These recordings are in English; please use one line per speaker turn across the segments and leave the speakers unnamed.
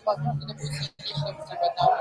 Возможно, допустили, чтобы типа там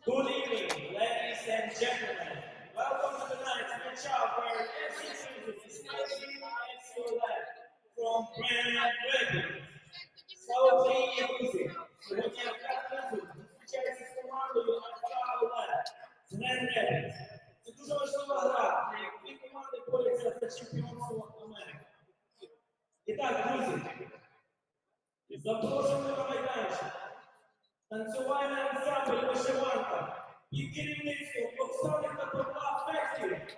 Good evening, ladies and gentlemen. Welcome to tonight's matchup where every season is slightly minus your left from Pregame. Saúde e música. Eu vou ter cada um. Esquece esse comando e a left. Neves. Se tu já estás lá, que comando depois essa чемпионство Америки. Итак, друзі, запрошуємо на майданчик. Танцювальний ансамбль «Вишиванка» під керівництвом Оксани та Павла Фехтів.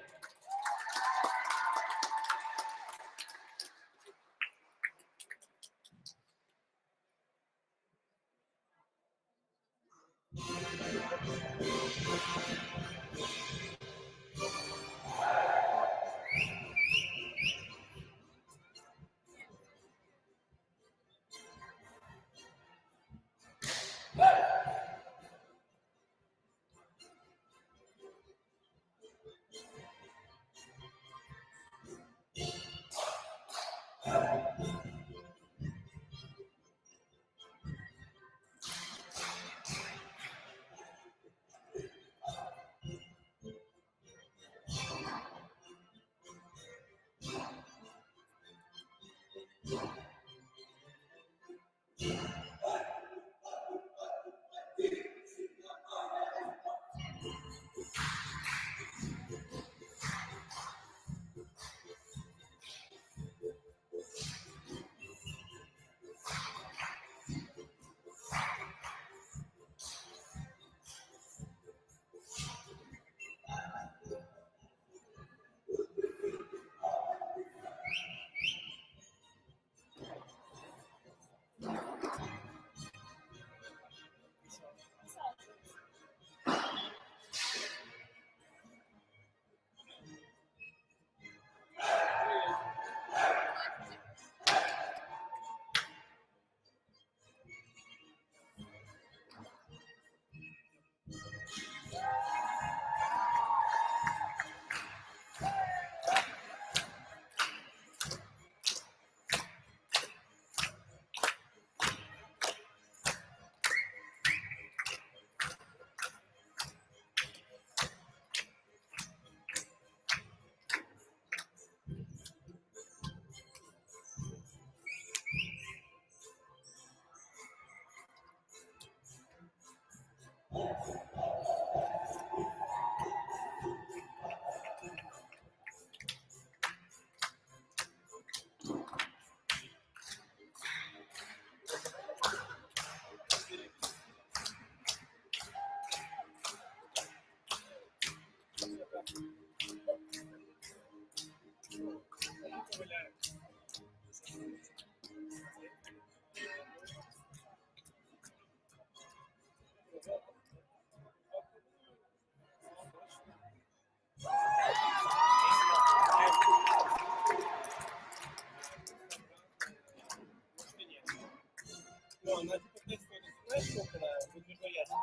Ну, она типа тестовая, знаешь, сколько она выдвижной ящик?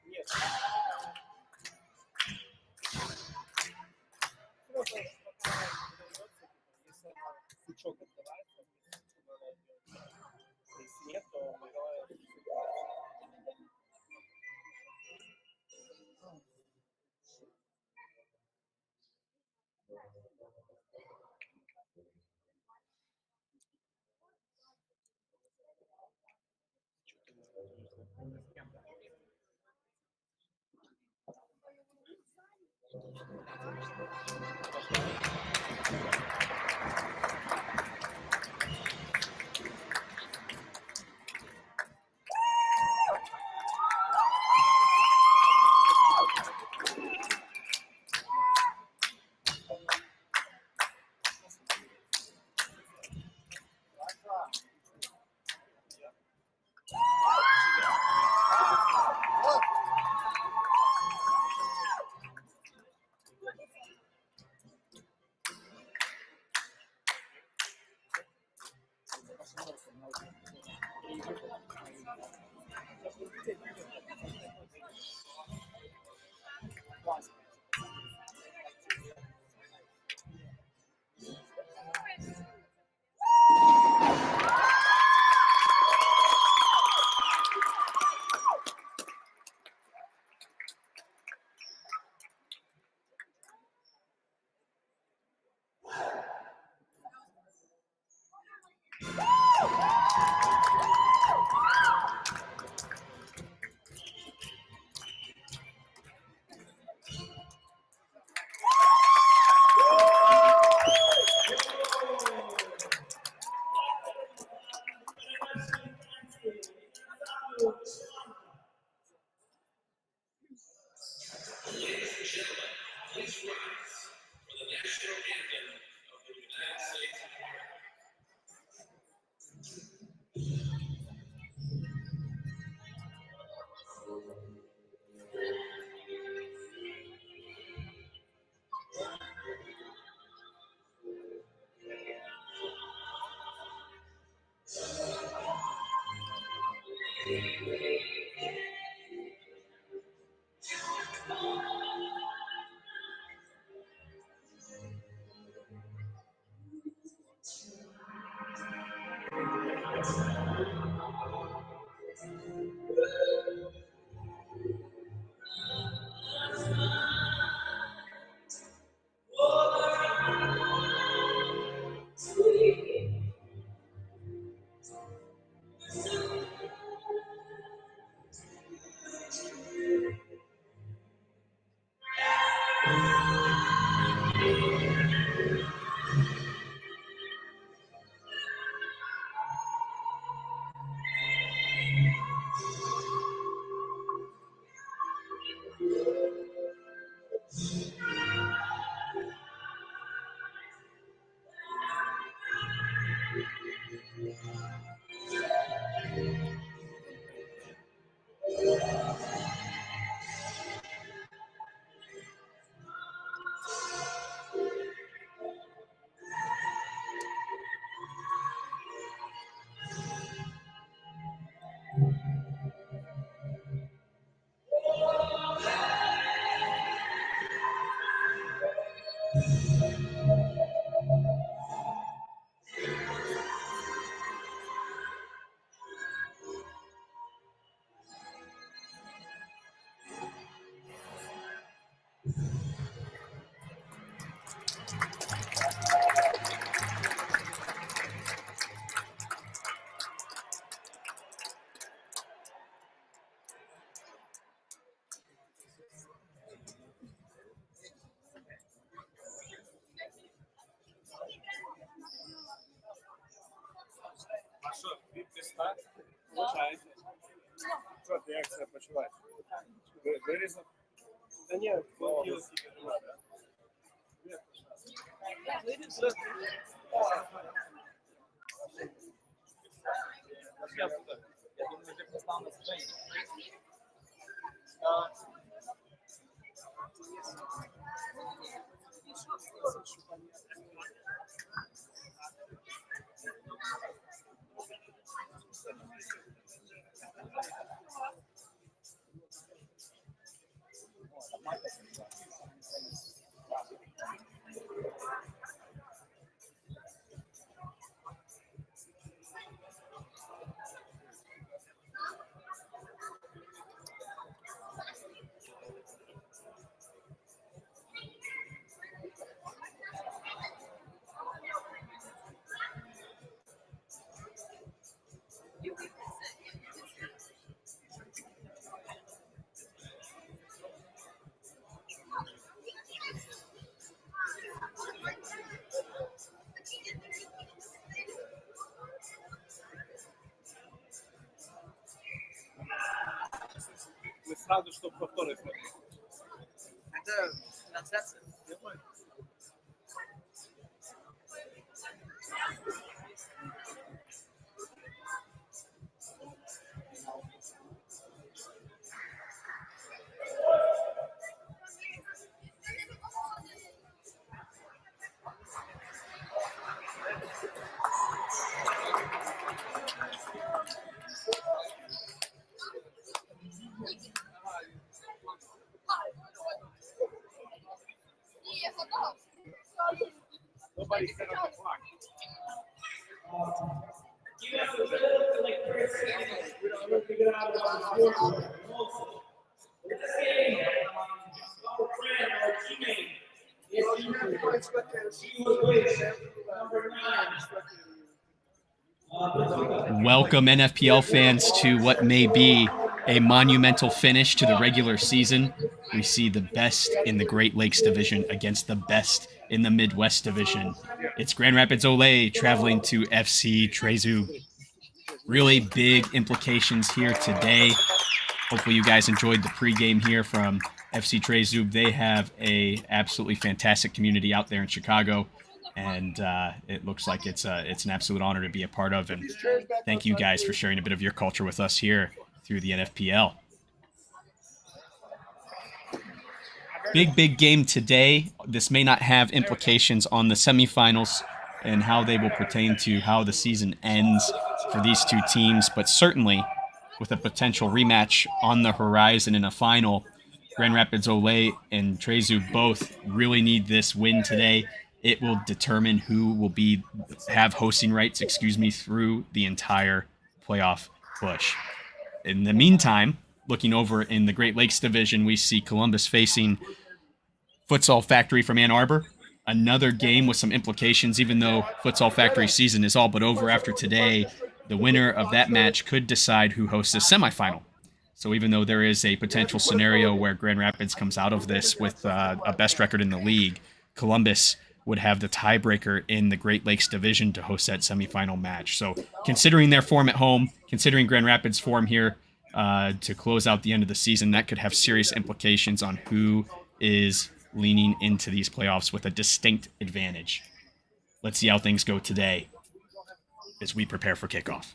Нет. Просто если она сучок открывается, она идет. Если нет, то вызывает. А що, відписта? Звичайно. Що ти, як себе почуваєш? Вирізав? Та ні, полетіло тільки не треба. Я думаю, ти постав на сцені. Мы сразу, чтобы повторы смотреть.
Это трансляция.
Я понял. Nobody set up the clock.
You guys will live for like 30 seconds. We don't figure out what the score is. This game, our friend, our teammate, she was with number 9.
Welcome, NFPL fans, to what may be a monumental finish to the regular season. We see the best in the Great Lakes Division against the best in the Midwest Division. It's Grand Rapids Olay traveling to FC Tryzub. Really big implications here today. Hopefully you guys enjoyed the pregame here from FC Tryzub. They have a absolutely fantastic community out there in Chicago, and it looks like it's an absolute honor to be a part of. And thank you guys for sharing a bit of your culture with us here through the NFPL. Big game today. This may not have implications on the semifinals and how they will pertain to how the season ends for these two teams, but certainly with a potential rematch on the horizon in a final. Grand Rapids Olay and Tryzub both really need this win today. It will determine who will have hosting rights, through the entire playoff push. In the meantime, looking over in the Great Lakes Division, we see Columbus facing Futsal Factory from Ann Arbor. Another game with some implications, even though Futsal Factory season is all but over after today. The winner of that match could decide who hosts the semifinal. So even though there is a potential scenario where Grand Rapids comes out of this with a best record in the league, Columbus would have the tiebreaker in the Great Lakes Division to host that semifinal match. So considering their form at home, considering Grand Rapids' form here to close out the end of the season, that could have serious implications on who is leaning into these playoffs with a distinct advantage. Let's see how things go today as we prepare for kickoff.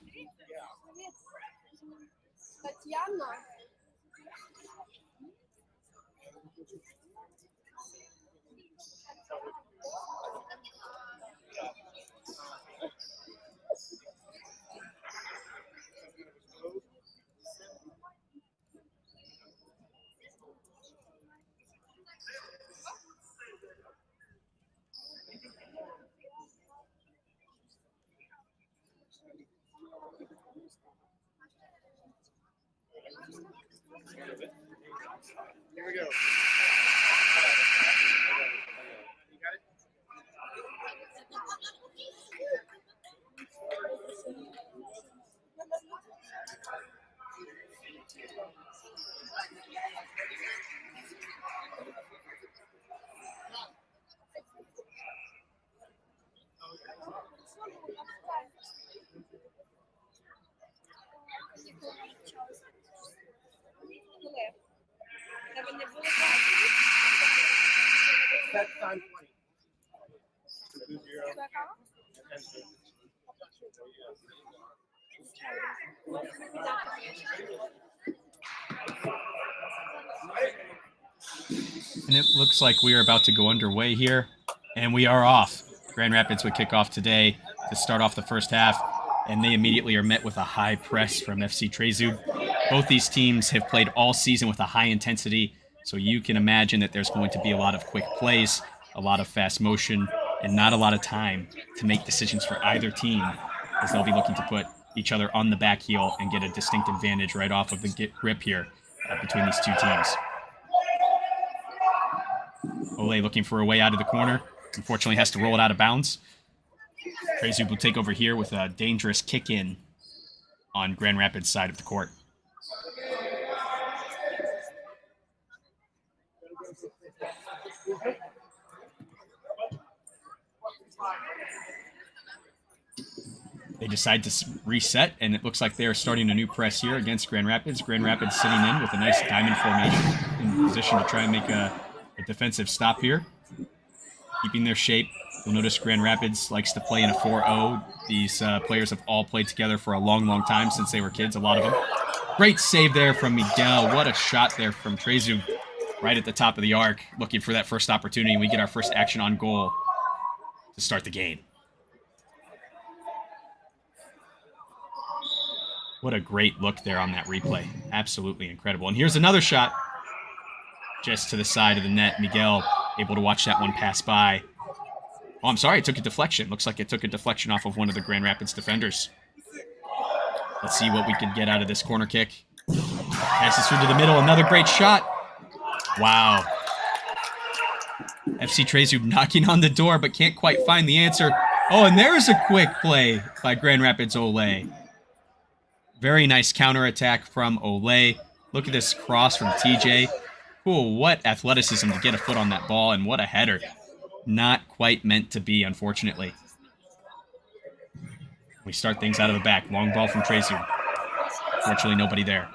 Here we go. You got it? Set time 20. 2-0.
And it looks like we are about to go underway here, and we are off. Grand Rapids would kick off today to start off the first half, and they immediately are met with a high press from FC Tryzub. Both these teams have played all season with a high intensity, so you can imagine that there's going to be a lot of quick plays, a lot of fast motion, and not a lot of time to make decisions for either team, as they'll be looking to put each other on the back heel and get a distinct advantage right off of the grip here between these two teams. Ole looking for a way out of the corner. Unfortunately has to roll it out of bounds. Tryzub will take over here with a dangerous kick-in on Grand Rapids' side of the court. They decide to reset, and it looks like they are starting a new press here against Grand Rapids. Grand Rapids sitting in with a nice diamond formation in position to try and make a defensive stop here. Keeping their shape. You'll notice Grand Rapids likes to play in a 4-0. These players have all played together for a long, long time since they were kids, a lot of them. Great save there from Miguel. What a shot there from Tryzub right at the top of the arc, looking for that first opportunity. We get our first action on goal to start the game. What a great look there on that replay. Absolutely incredible. And here's another shot just to the side of the net. Miguel able to watch that one pass by. Oh, I'm sorry, it took a deflection. Looks like it took a deflection off of one of the Grand Rapids defenders. Let's see what we can get out of this corner kick. Passes through to the middle. Another great shot. Wow. FC Tryzub knocking on the door, but can't quite find the answer. Oh, and there's a quick play by Grand Rapids Ole. Very nice counterattack from Ole. Look at this cross from TJ. Cool, what athleticism to get a foot on that ball, and what a header. Not quite meant to be, unfortunately. We start things out of the back. Long ball from Tryzub. Unfortunately, nobody there.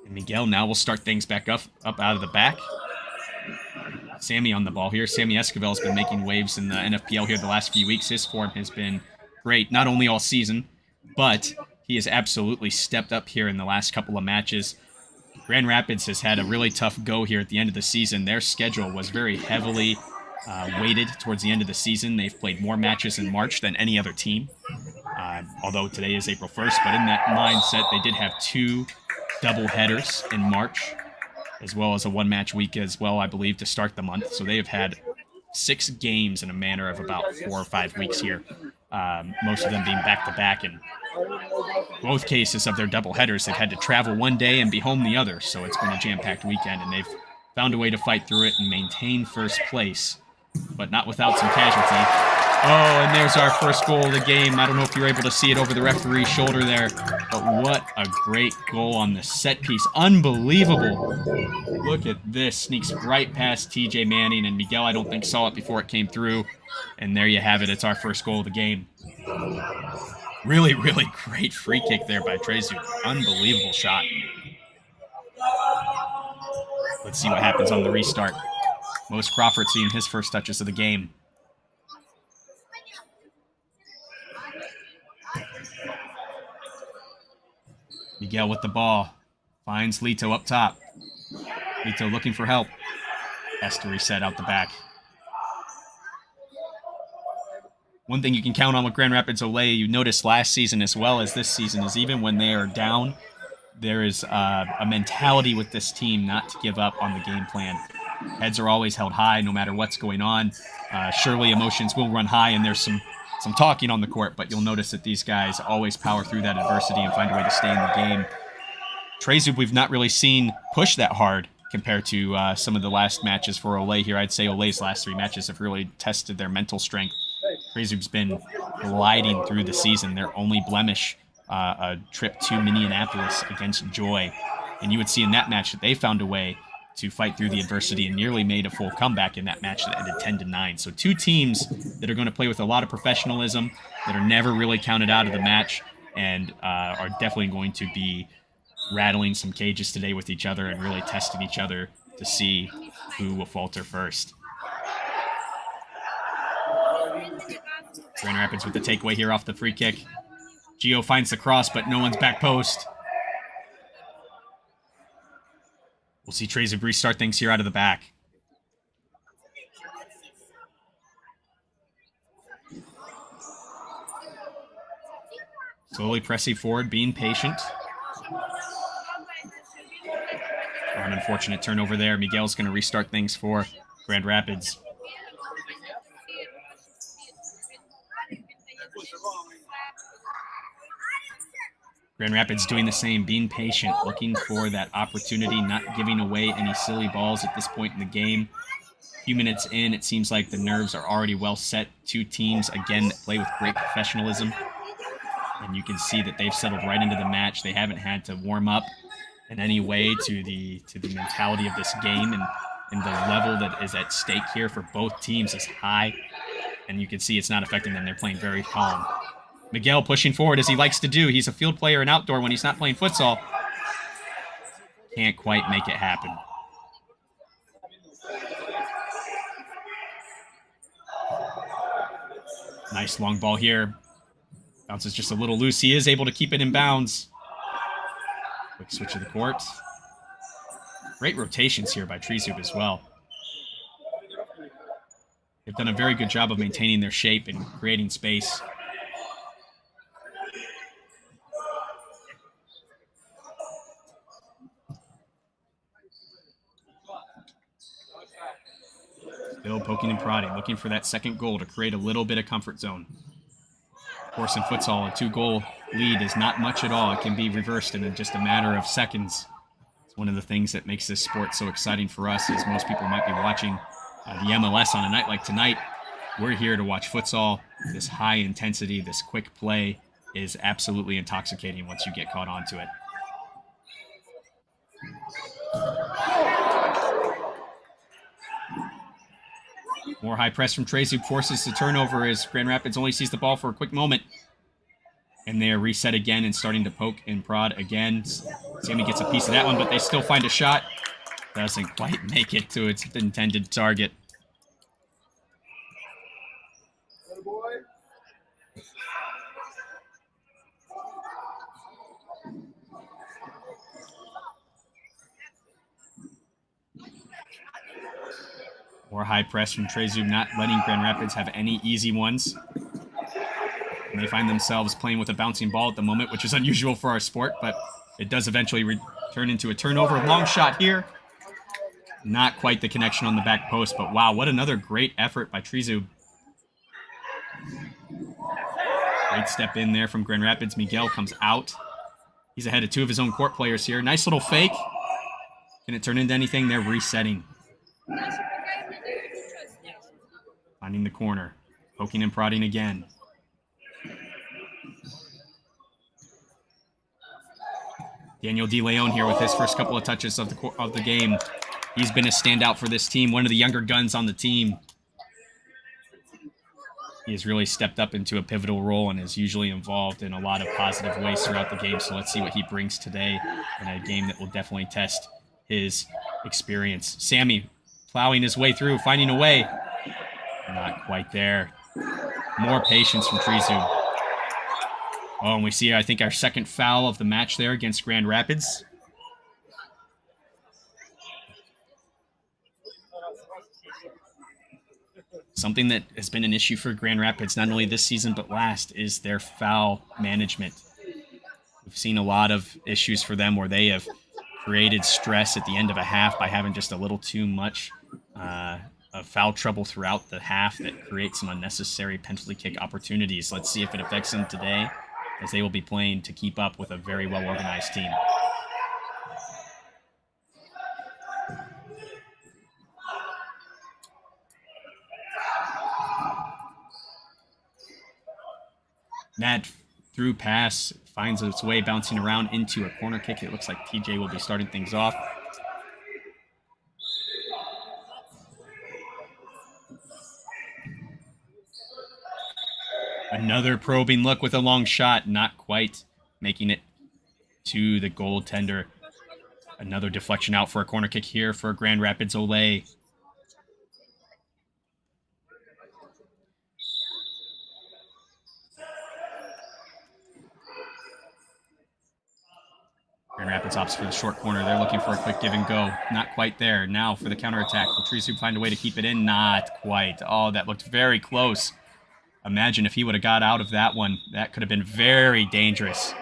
And Miguel now will start things back up out of the back. Sammy on the ball here. Sammy Esquivel has been making waves in the NFPL here the last few weeks. His form has been great, not only all season, but he has absolutely stepped up here in the last couple of matches. Grand Rapids has had a really tough go here at the end of the season. Their schedule was very heavily weighted towards the end of the season. They've played more matches in March than any other team. although today is April 1st. But in that mindset, they did have 2 double headers in March, as well as a 1-match week as well, I believe, to start the month. So they have had 6 games in a manner of about 4 or 5 weeks here, most of them being back-to-back. In both cases of their double headers, they've had to travel one day and be home the other. So it's been a jam-packed weekend, and they've found a way to fight through it and maintain first place, but not without some casualty. Oh, and there's our first goal of the game. I don't know if you're able to see it over the referee's shoulder there, but what a great goal on the set piece. Unbelievable. Look at this. Sneaks right past TJ Manning, and Miguel, I don't think, saw it before it came through. And there you have it. It's our first goal of the game. Really, really great free kick there by Tryzub. Unbelievable shot. Let's see what happens on the restart. Most Crawford seeing his first touches of the game. Miguel with the ball. Finds Lito up top. Lito looking for help. Has to reset out the back. One thing you can count on with Grand Rapids Olay, you noticed last season as well as this season, is even when they are down, there is a mentality with this team not to give up on the game plan. Heads are always held high no matter what's going on. Surely emotions will run high, and there's some talking on the court, but you'll notice that these guys always power through that adversity and find a way to stay in the game. Tryzub, we've not really seen push that hard compared to some of the last matches for Olay here. I'd say Olay's last 3 matches have really tested their mental strength. Tryzub's been gliding through the season. Their only blemish, a trip to Minneapolis against Joy. And you would see in that match that they found a way to fight through the adversity and nearly made a full comeback in that match that ended 10-9. So 2 teams that are going to play with a lot of professionalism, that are never really counted out of the match, and are definitely going to be rattling some cages today with each other and really testing each other to see who will falter first. Grand Rapids with the takeaway here off the free kick. Gio finds the cross, but no one's back post. We'll see Tryzub restart things here out of the back. Slowly pressing forward, being patient. An unfortunate turnover there. Miguel's going to restart things for Grand Rapids. Grand Rapids doing the same, being patient, looking for that opportunity, not giving away any silly balls at this point in the game. A few minutes in, it seems like the nerves are already well set. 2 teams, again, that play with great professionalism. And you can see that they've settled right into the match. They haven't had to warm up in any way to the mentality of this game. And the level that is at stake here for both teams is high. And you can see it's not affecting them. They're playing very calm. Miguel pushing forward as he likes to do. He's a field player and outdoor when he's not playing futsal. Can't quite make it happen. Nice long ball here. Bounces just a little loose. He is able to keep it in bounds. Quick switch of the court. Great rotations here by Tryzub as well. They've done a very good job of maintaining their shape and creating space. Still poking and prodding, looking for that second goal to create a little bit of comfort zone. Of course, in futsal, a 2-goal lead is not much at all. It can be reversed in just a matter of seconds. It's one of the things that makes this sport so exciting for us, is most people might be watching the MLS on a night like tonight. We're here to watch futsal. This high intensity, this quick play is absolutely intoxicating once you get caught onto it. More high press from Tryzub forces the turnover as Grand Rapids only sees the ball for a quick moment. And they're reset again and starting to poke and prod again. Sammy gets a piece of that one, but they still find a shot. Doesn't quite make it to its intended target. More high press from Tryzub, not letting Grand Rapids have any easy ones. And they find themselves playing with a bouncing ball at the moment, which is unusual for our sport, but it does eventually turn into a turnover. Long shot here. Not quite the connection on the back post, but wow, what another great effort by Tryzub. Great step in there from Grand Rapids. Miguel comes out. He's ahead of 2 of his own court players here. Nice little fake. Can it turn into anything? They're resetting. Finding the corner. Poking and prodding again. Daniel DeLeon here with his first couple of touches of the game. He's been a standout for this team, one of the younger guns on the team. He has really stepped up into a pivotal role and is usually involved in a lot of positive ways throughout the game. So let's see what he brings today in a game that will definitely test his experience. Sammy plowing his way through, finding a way. Not quite there. More patience from Tryzub. Oh, and we see, I think, our second foul of the match there against Grand Rapids. Something that has been an issue for Grand Rapids, not only this season but last, is their foul management. We've seen a lot of issues for them where they have created stress at the end of a half by having just a little too much of foul trouble throughout the half that creates some unnecessary penalty kick opportunities. Let's see if it affects them today, as they will be playing to keep up with a very well-organized team. That through pass finds its way bouncing around into a corner kick. It looks like TJ will be starting things off. Another probing look with a long shot, not quite making it to the goaltender. Another deflection out for a corner kick here for Grand Rapids Olay. Grand Rapids opts for the short corner. They're looking for a quick give and go. Not quite there. Now for the counterattack. Will Tryzub find a way to keep it in? Not quite. Oh, that looked very close. Imagine if he would have got out of that one. That could have been very dangerous.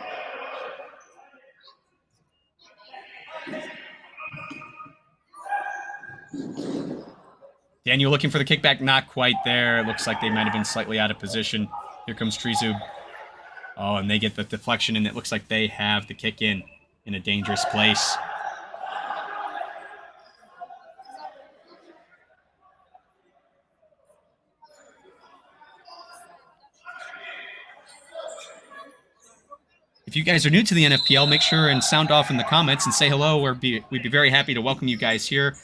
Daniel looking for the kickback. Not quite there. It looks like they might have been slightly out of position. Here comes Tryzub. Oh, and they get the deflection, and it looks like they have the kick in a dangerous place. If you guys are new to the NFPL, make sure and sound off in the comments and say hello. We'd be very happy to welcome you guys here,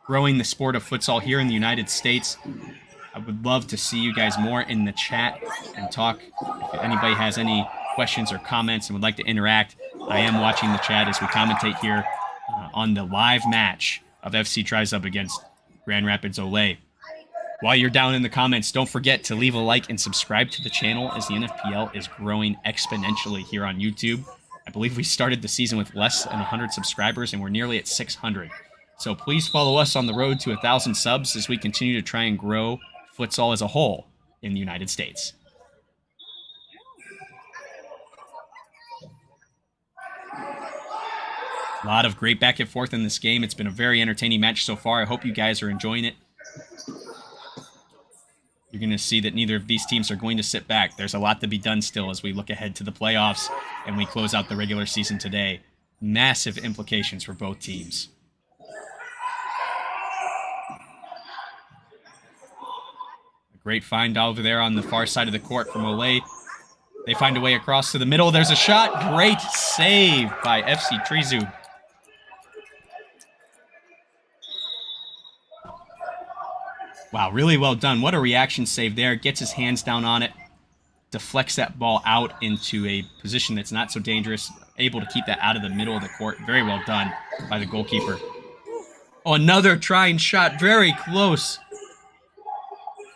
growing the sport of futsal here in the United States. I would love to see you guys more in the chat and talk. If anybody has any questions or comments and would like to interact, I am watching the chat as we commentate here on the live match of FC Tryzub against Grand Rapids Olay. While you're down in the comments, don't forget to leave a like and subscribe to the channel, as the NFPL is growing exponentially here on YouTube. I believe we started the season with less than 100 subscribers, and we're nearly at 600. So please follow us on the road to 1,000 subs as we continue to try and grow futsal as a whole in the United States. A lot of great back and forth in this game. It's been a very entertaining match so far. I hope you guys are enjoying it. You're going to see that neither of these teams are going to sit back. There's a lot to be done still as we look ahead to the playoffs and we close out the regular season today. Massive implications for both teams. A great find over there on the far side of the court from Olay. They find a way across to the middle. There's a shot. Great save by FC Tryzub. Wow, really well done. What a reaction save there. Gets his hands down on it. Deflects that ball out into a position that's not so dangerous. Able to keep that out of the middle of the court. Very well done by the goalkeeper. Oh, another trying shot. Very close.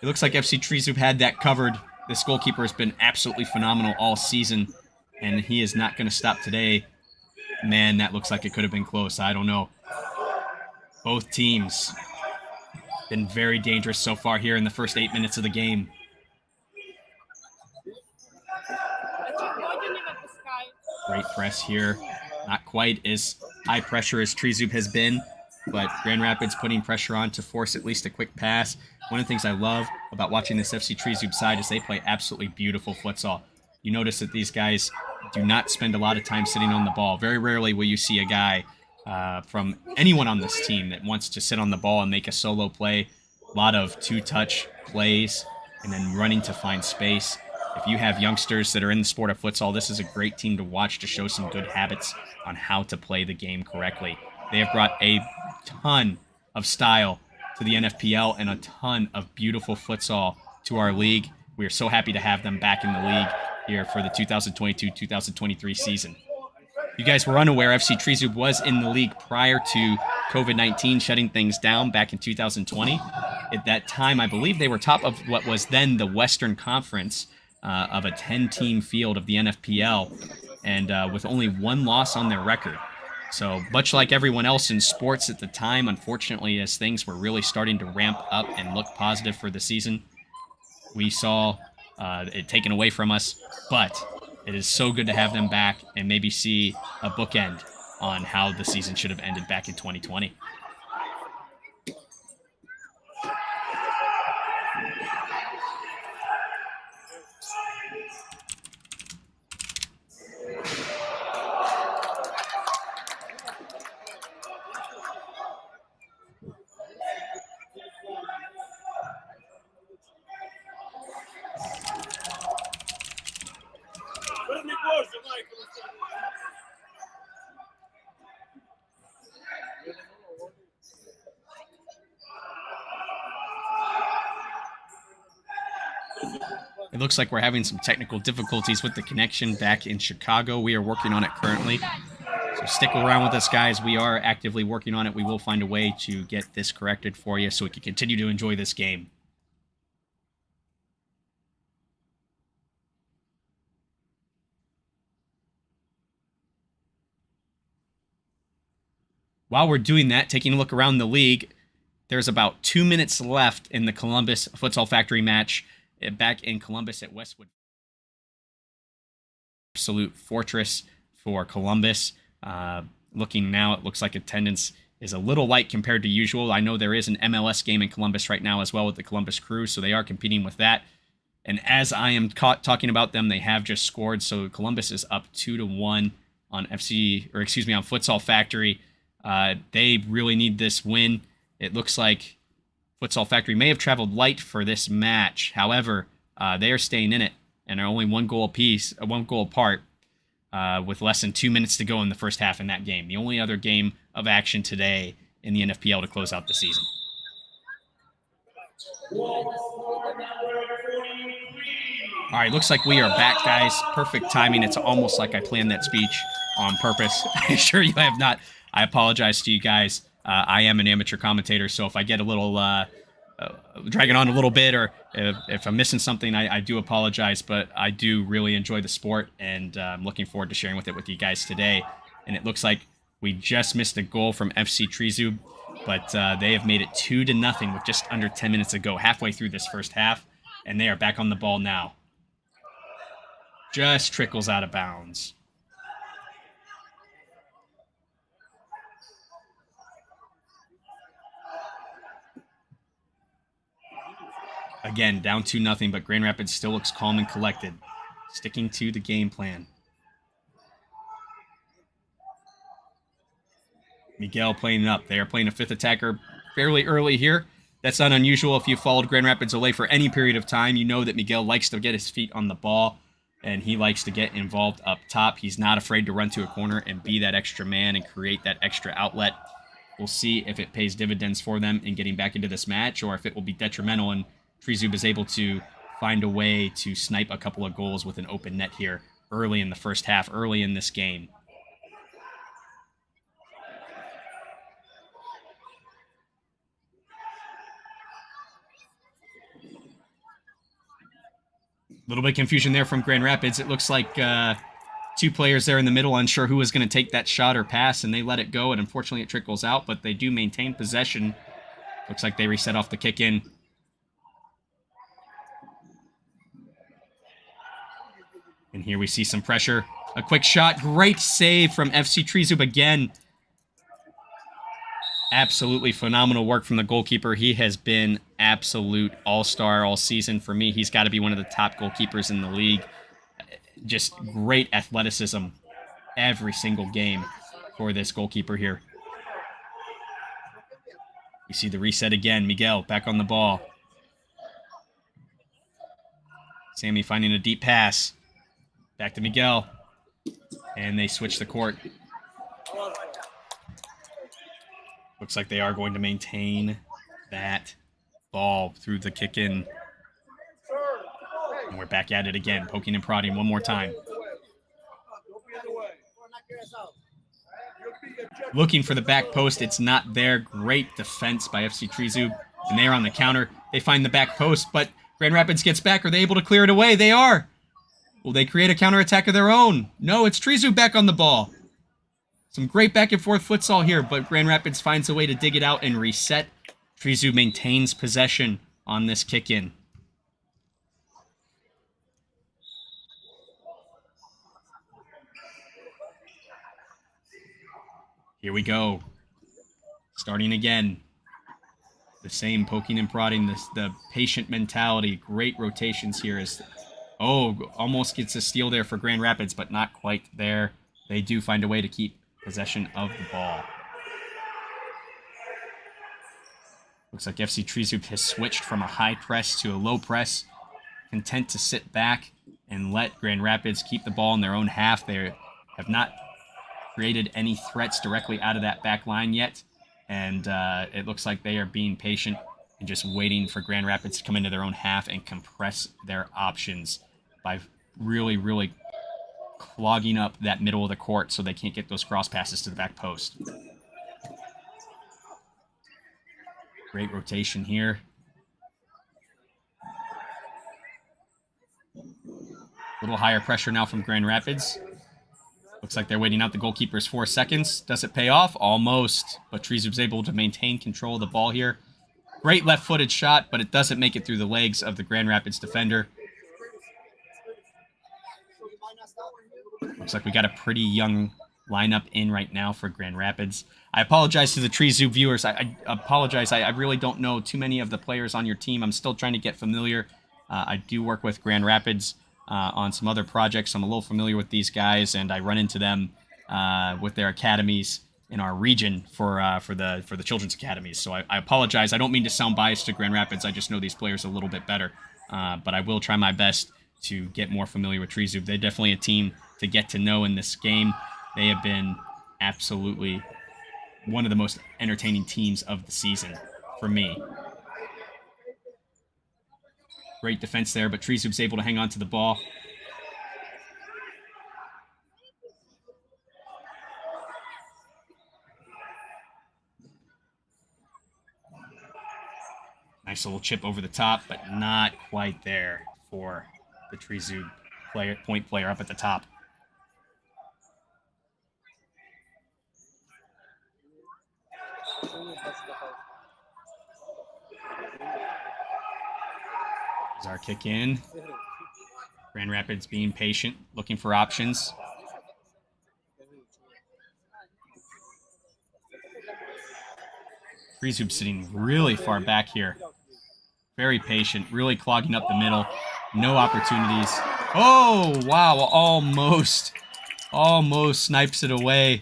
It looks like FC Tryzub had that covered. This goalkeeper has been absolutely phenomenal all season, and he is not going to stop today. Man, that looks like it could have been close. I don't know. Both teams been very dangerous so far here in the first 8 minutes of the game. Great press here. Not quite as high pressure as Tryzub has been, but Grand Rapids putting pressure on to force at least a quick pass. One of the things I love about watching this FC Tryzub side is they play absolutely beautiful futsal. You notice that these guys do not spend a lot of time sitting on the ball. Very rarely will you see a guy from anyone on this team that wants to sit on the ball and make a solo play. A lot of two-touch plays and then running to find space. If you have youngsters that are in the sport of futsal, this is a great team to watch to show some good habits on how to play the game correctly. They have brought a ton of style to the NFPL and a ton of beautiful futsal to our league. We are so happy to have them back in the league here for the 2022-2023 season. You guys were unaware, FC Tryzub was in the league prior to COVID-19 shutting things down back in 2020. At that time, I believe they were top of what was then the Western Conference of a 10-team field of the NFPL, and with only one loss on their record. So much like everyone else in sports at the time, unfortunately, as things were really starting to ramp up and look positive for the season, we saw it taken away from us. But it is so good to have them back and maybe see a bookend on how the season should have ended back in 2020. It looks like we're having some technical difficulties with the connection back in Chicago. We are working on it currently. So stick around with us, guys. We are actively working on it. We will find a way to get this corrected for you so we can continue to enjoy this game. While we're doing that, taking a look around the league, there's about 2 minutes left in the Columbus Futsal Factory match back in Columbus at Westwood. Absolute fortress for Columbus. Looking now, it looks like attendance is a little light compared to usual. I know there is an MLS game in Columbus right now as well with the Columbus Crew, so they are competing with that. And as I am talking about them, they have just scored. So Columbus is up 2-1 on on Futsal Factory. They really need this win. It looks like Futsal Factory may have traveled light for this match. However, they are staying in it and are only one goal apart, with less than 2 minutes to go in the first half in that game. The only other game of action today in the NFPL to close out the season. All right, looks like we are back, guys. Perfect timing. It's almost like I planned that speech on purpose. I assure you I have not. I apologize to you guys. I am an amateur commentator, so if I get a little dragging on a little bit, or if I'm missing something, I do apologize, but I do really enjoy the sport, and I'm looking forward to sharing with you guys today. And it looks like we just missed a goal from FC Tryzub, but they have made it 2-0 with just under 10 minutes to go, halfway through this first half, and they are back on the ball now. Just trickles out of bounds. Again, down 2-0, but Grand Rapids still looks calm and collected, sticking to the game plan. Miguel playing it up. They are playing a fifth attacker fairly early here. That's not unusual. If you followed Grand Rapids away for any period of time, you know that Miguel likes to get his feet on the ball, and he likes to get involved up top. He's not afraid to run to a corner and be that extra man and create that extra outlet. We'll see if it pays dividends for them in getting back into this match, or if it will be detrimental and Tryzub is able to find a way to snipe a couple of goals with an open net here early in the first half, early in this game. A little bit of confusion there from Grand Rapids. It looks like two players there in the middle unsure who was going to take that shot or pass, and they let it go, and unfortunately it trickles out, but they do maintain possession. Looks like they reset off the kick-in. And here we see some pressure. A quick shot. Great save from FC Tryzub again. Absolutely phenomenal work from the goalkeeper. He has been absolute all-star all season. For me, he's got to be one of the top goalkeepers in the league. Just great athleticism every single game for this goalkeeper here. You see the reset again. Miguel back on the ball. Sammy finding a deep pass. Back to Miguel. And they switch the court. Looks like they are going to maintain that ball through the kick in. And we're back at it again. Poking and prodding one more time. Looking for the back post. It's not there. Great defense by FC Tryzub. And they're on the counter. They find the back post, but Grand Rapids gets back. Are they able to clear it away? They are. Will they create a counterattack of their own? No, it's Tryzub back on the ball. Some great back and forth futsal here, but Grand Rapids finds a way to dig it out and reset. Tryzub maintains possession on this kick in. Here we go. Starting again. The same poking and prodding, the patient mentality. Great rotations here. Almost gets a steal there for Grand Rapids, but not quite there. They do find a way to keep possession of the ball. Looks like FC Tryzub has switched from a high press to a low press. Content to sit back and let Grand Rapids keep the ball in their own half. They have not created any threats directly out of that back line yet. And it looks like they are being patient and just waiting for Grand Rapids to come into their own half and compress their options by really, really clogging up that middle of the court so they can't get those cross passes to the back post. Great rotation here. A little higher pressure now from Grand Rapids. Looks like they're waiting out the goalkeeper's 4 seconds. Does it pay off? Almost. But Tryzub's able to maintain control of the ball here. Great left-footed shot, but it doesn't make it through the legs of the Grand Rapids defender. Looks like we got a pretty young lineup in right now for Grand Rapids. I apologize to the Tryzub viewers. I apologize. I really don't know too many of the players on your team. I'm still trying to get familiar. I do work with Grand Rapids on some other projects. I'm a little familiar with these guys, and I run into them with their academies in our region for the children's academies. So I apologize. I don't mean to sound biased to Grand Rapids. I just know these players a little bit better. But I will try my best to get more familiar with Tryzub. They're definitely a team to get to know in this game. They have been absolutely one of the most entertaining teams of the season for me. Great defense there, but Tryzub's able to hang on to the ball. Nice little chip over the top, but not quite there for the Tryzub point player up at the top. There's our kick in. Grand Rapids being patient, looking for options. Tryzub sitting really far back here. Very patient, really clogging up the middle. No opportunities. Oh, wow, almost snipes it away.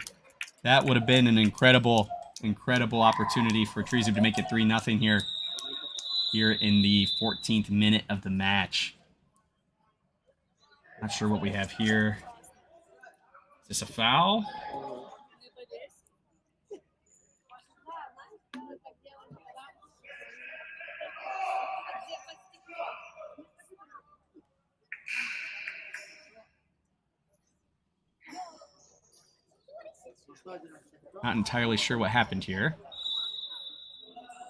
That would have been an incredible opportunity for Tryzub to make it 3-0 here in the 14th minute of the match. Not sure what we have here. Is this a foul? Not entirely sure what happened here.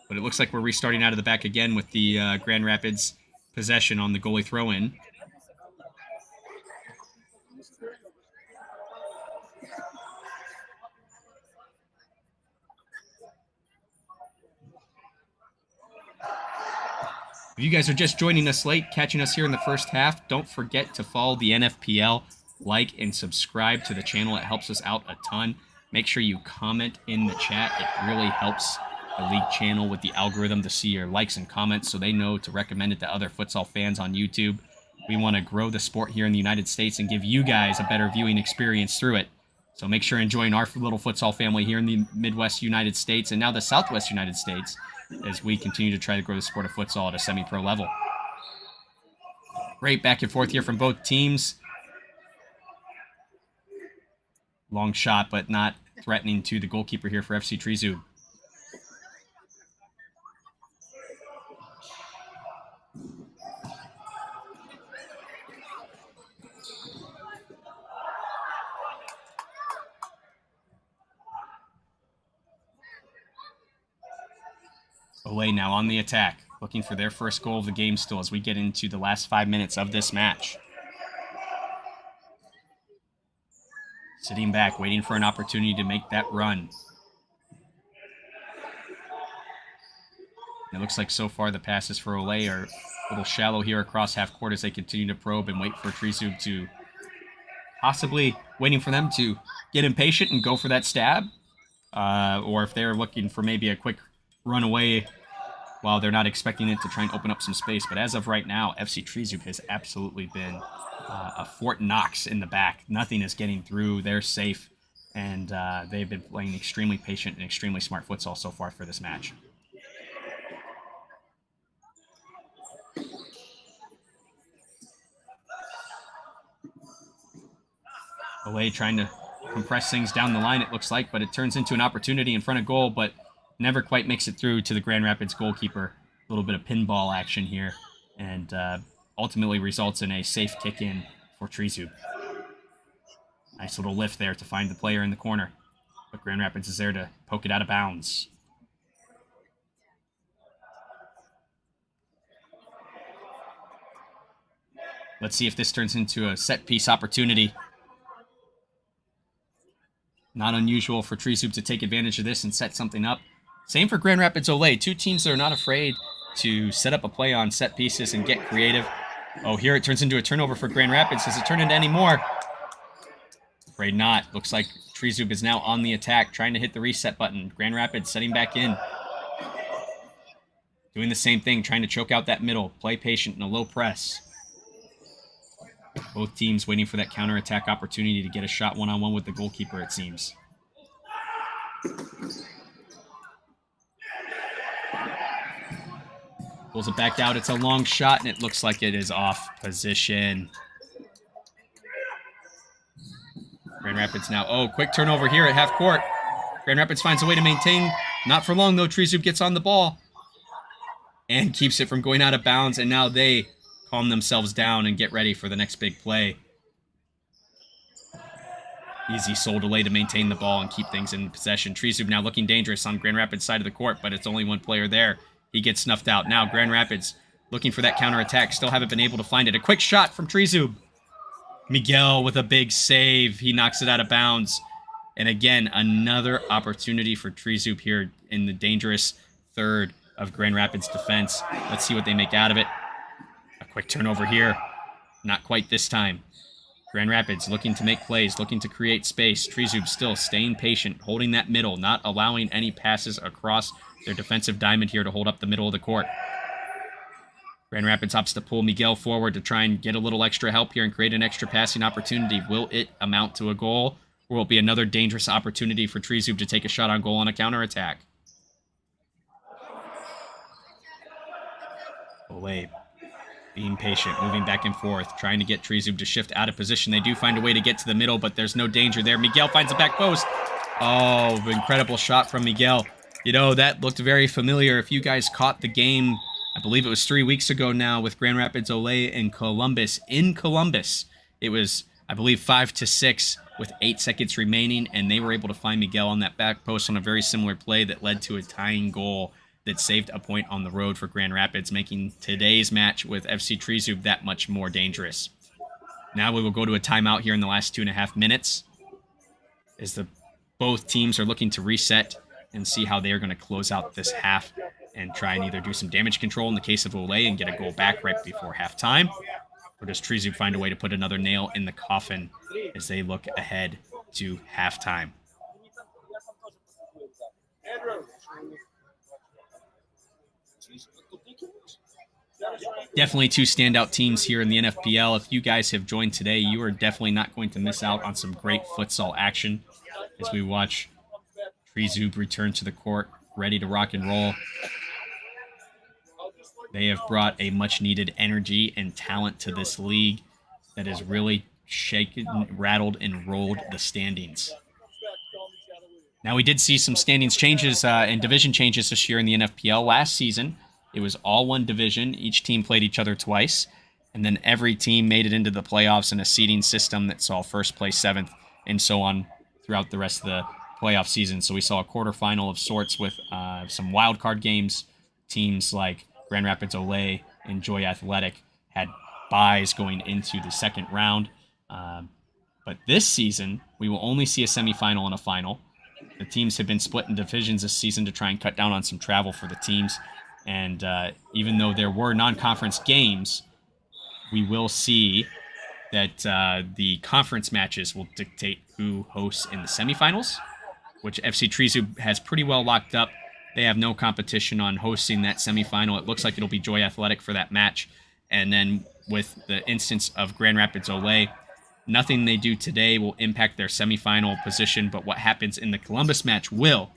But it looks like we're restarting out of the back again with the Grand Rapids possession on the goalie throw-in. If you guys are just joining us late, catching us here in the first half, don't forget to follow the NFPL like and subscribe to the channel. It helps us out a ton. Make sure you comment in the chat. It really helps the league channel with the algorithm to see your likes and comments so they know to recommend it to other futsal fans on YouTube. We want to grow the sport here in the United States and give you guys a better viewing experience through it. So make sure and join our little futsal family here in the Midwest United States and now the Southwest United States as we continue to try to grow the sport of futsal at a semi-pro level. Great back and forth here from both teams. Long shot, but not threatening to the goalkeeper here for FC Tryzub. Olay now on the attack, looking for their first goal of the game still as we get into the last 5 minutes of this match. Sitting back, waiting for an opportunity to make that run. It looks like so far the passes for Olay are a little shallow here across half court as they continue to probe and wait for Tryzub to possibly waiting for them to get impatient and go for that stab. Or if they're looking for maybe a quick run away while they're not expecting it to try and open up some space. But as of right now, FC Tryzub has absolutely been a Fort Knox in the back. Nothing is getting through. They're safe, and they've been playing extremely patient and extremely smart futsal so far for this match. Away trying to compress things down the line, it looks like, but it turns into an opportunity in front of goal, but never quite makes it through to the Grand Rapids goalkeeper. A little bit of pinball action here, and ultimately results in a safe kick-in for Tryzub. Nice little lift there to find the player in the corner, but Grand Rapids is there to poke it out of bounds. Let's see if this turns into a set-piece opportunity. Not unusual for Tryzub to take advantage of this and set something up. Same for Grand Rapids Olay. Two teams that are not afraid to set up a play on set pieces and get creative. Oh, here it turns into a turnover for Grand Rapids. Does it turn into any more? Afraid not. Looks like Tryzub is now on the attack, trying to hit the reset button. Grand Rapids setting back in. Doing the same thing, trying to choke out that middle. Play patient in a low press. Both teams waiting for that counterattack opportunity to get a shot one-on-one with the goalkeeper, it seems. Pulls it back out. It's a long shot, and it looks like it is off position. Grand Rapids now. Oh, quick turnover here at half court. Grand Rapids finds a way to maintain. Not for long, though. Tryzub gets on the ball and keeps it from going out of bounds, and now they calm themselves down and get ready for the next big play. Easy soul delay to maintain the ball and keep things in possession. Tryzub now looking dangerous on Grand Rapids' side of the court, but it's only one player there. He gets snuffed out. Now Grand Rapids looking for that counterattack. Still haven't been able to find it. A quick shot from Tryzub. Miguel with a big save. He knocks it out of bounds. And again, another opportunity for Tryzub here in the dangerous third of Grand Rapids' defense. Let's see what they make out of it. A quick turnover here. Not quite this time. Grand Rapids looking to make plays, looking to create space. Tryzub still staying patient, holding that middle, not allowing any passes across their defensive diamond here to hold up the middle of the court. Grand Rapids opts to pull Miguel forward to try and get a little extra help here and create an extra passing opportunity. Will it amount to a goal, or will it be another dangerous opportunity for Tryzub to take a shot on goal on a counterattack? Olay being patient, moving back and forth, trying to get Tryzub to shift out of position. They do find a way to get to the middle, but there's no danger there. Miguel finds the back post. Oh, incredible shot from Miguel. You know, that looked very familiar. If you guys caught the game, I believe it was 3 weeks ago now with Grand Rapids Olay and Columbus. In Columbus, it was, I believe, 5-6 with 8 seconds remaining, and they were able to find Miguel on that back post on a very similar play that led to a tying goal that saved a point on the road for Grand Rapids, making today's match with FC Tryzub that much more dangerous. Now we will go to a timeout here in the last 2.5 minutes as both teams are looking to reset and see how they are going to close out this half and try and either do some damage control in the case of Olay and get a goal back right before halftime, Or does Tryzub find a way to put another nail in the coffin as they look ahead to halftime? Definitely two standout teams here in the NFPL. If you guys have joined today, you are definitely not going to miss out on some great futsal action as we watch Tryzub return to the court, ready to rock and roll. They have brought a much-needed energy and talent to this league that has really shaken, rattled, and rolled the standings. Now, we did see some standings changes and division changes this year in the NFPL. Last season, it was all one division. Each team played each other twice, and then every team made it into the playoffs in a seeding system that saw first place, seventh, and so on throughout the rest of the playoff season. So we saw a quarterfinal of sorts with some wild card games. Teams like Grand Rapids Olay and Joy Athletic had byes going into the second round. But this season, we will only see a semifinal and a final. The teams have been split in divisions this season to try and cut down on some travel for the teams. And even though there were non-conference games, we will see that the conference matches will dictate who hosts in the semifinals, which FC Tryzub has pretty well locked up. They have no competition on hosting that semifinal. It looks like it'll be Joy Athletic for that match. And then with the instance of Grand Rapids Olay, nothing they do today will impact their semifinal position, but what happens in the Columbus match will.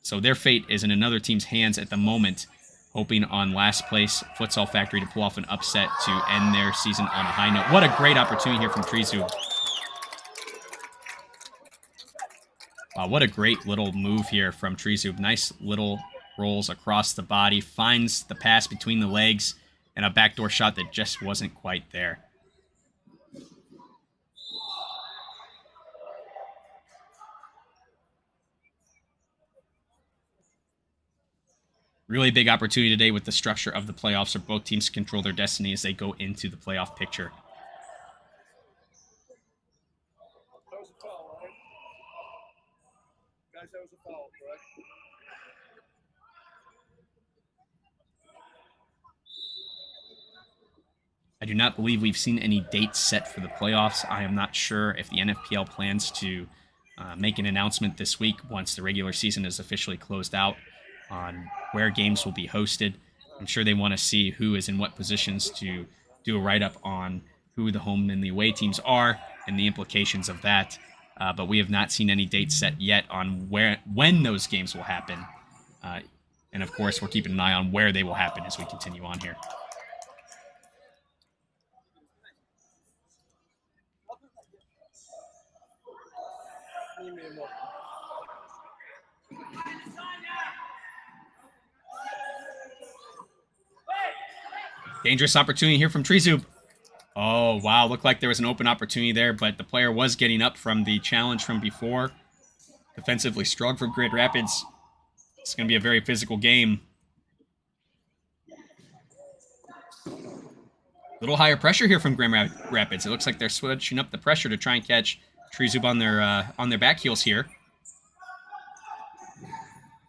So their fate is in another team's hands at the moment, hoping on last place Futsal Factory to pull off an upset to end their season on a high note. What a great opportunity here from Tryzub. Wow, what a great little move here from Tryzub. Nice little rolls across the body, finds the pass between the legs, and a backdoor shot that just wasn't quite there. Really big opportunity today with the structure of the playoffs, so both teams control their destiny as they go into the playoff picture.
That was a foul, right? Guys, that was a foul, correct?
I do not believe we've seen any dates set for the playoffs. I am not sure if the NFPL plans to make an announcement this week once the regular season is officially closed out on where games will be hosted. I'm sure they want to see who is in what positions to do a write-up on who the home and the away teams are and the implications of that. But we have not seen any dates set yet on when those games will happen. And of course, we're keeping an eye on where they will happen as we continue on here. Dangerous opportunity here from Tryzub. Oh, wow. Looked like there was an open opportunity there, but the player was getting up from the challenge from before. Defensively strong from Grand Rapids. It's going to be a very physical game. A little higher pressure here from Grand Rapids. It looks like they're switching up the pressure to try and catch Tryzub on their back heels here.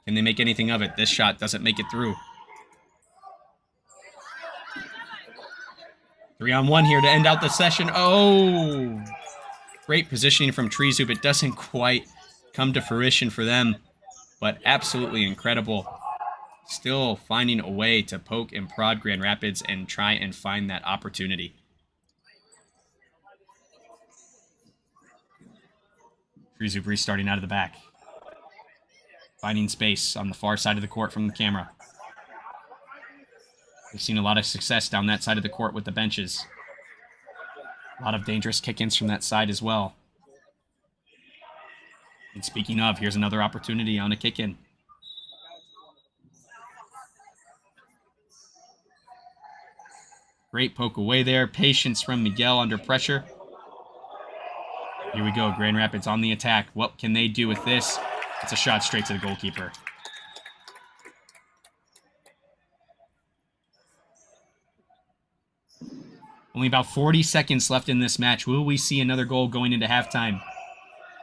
Can they make anything of it? This shot doesn't make it through. 3-on-1 here to end out the session. Oh, great positioning from Tryzub. It doesn't quite come to fruition for them, but absolutely incredible. Still finding a way to poke and prod Grand Rapids and try and find that opportunity. Tryzub restarting out of the back. Finding space on the far side of the court from the camera. We've seen a lot of success down that side of the court with the benches. A lot of dangerous kick-ins from that side as well. And speaking of, here's another opportunity on a kick-in. Great poke away there. Patience from Miguel under pressure. Here we go. Grand Rapids on the attack. What can they do with this? It's a shot straight to the goalkeeper. Only about 40 seconds left in this match. Will we see another goal going into halftime?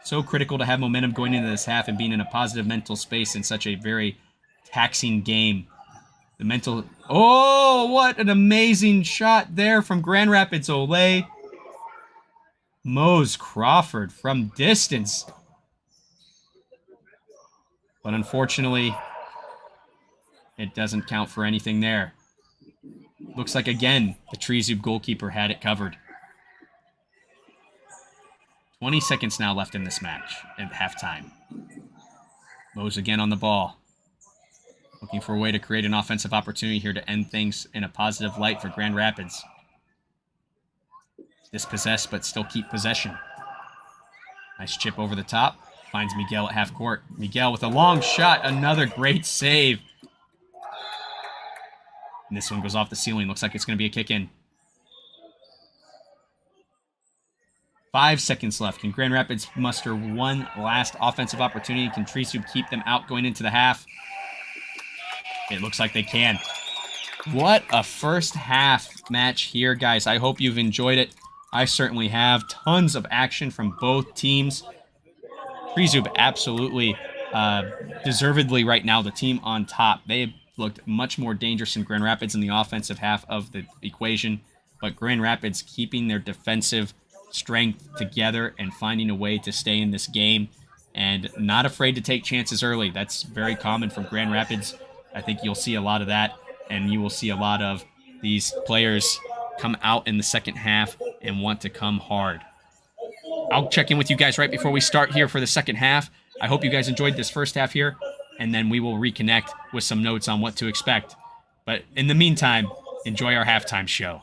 So critical to have momentum going into this half and being in a positive mental space in such a very taxing game. The mental. Oh, what an amazing shot there from Grand Rapids Olay. Mose Crawford from distance. But unfortunately, it doesn't count for anything there. Looks like, again, the Tryzub goalkeeper had it covered. 20 seconds now left in this match at halftime. Mose again on the ball. Looking for a way to create an offensive opportunity here to end things in a positive light for Grand Rapids. Dispossessed, but still keep possession. Nice chip over the top. Finds Miguel at half court. Miguel with a long shot. Another great save. And this one goes off the ceiling. Looks like it's going to be a kick in. 5 seconds left. Can Grand Rapids muster one last offensive opportunity? Can Tryzub keep them out going into the half? It looks like they can. What a first half match here, guys. I hope you've enjoyed it. I certainly have. Tons of action from both teams. Tryzub absolutely deservedly right now the team on top. They have looked much more dangerous than Grand Rapids in the offensive half of the equation, but Grand Rapids keeping their defensive strength together and finding a way to stay in this game and not afraid to take chances early. That's very common from Grand Rapids. I think you'll see a lot of that, and you will see a lot of these players come out in the second half and want to come hard. I'll check in with you guys right before we start here for the second half. I hope you guys enjoyed this first half here, and then we will reconnect with some notes on what to expect. But in the meantime, enjoy our halftime show.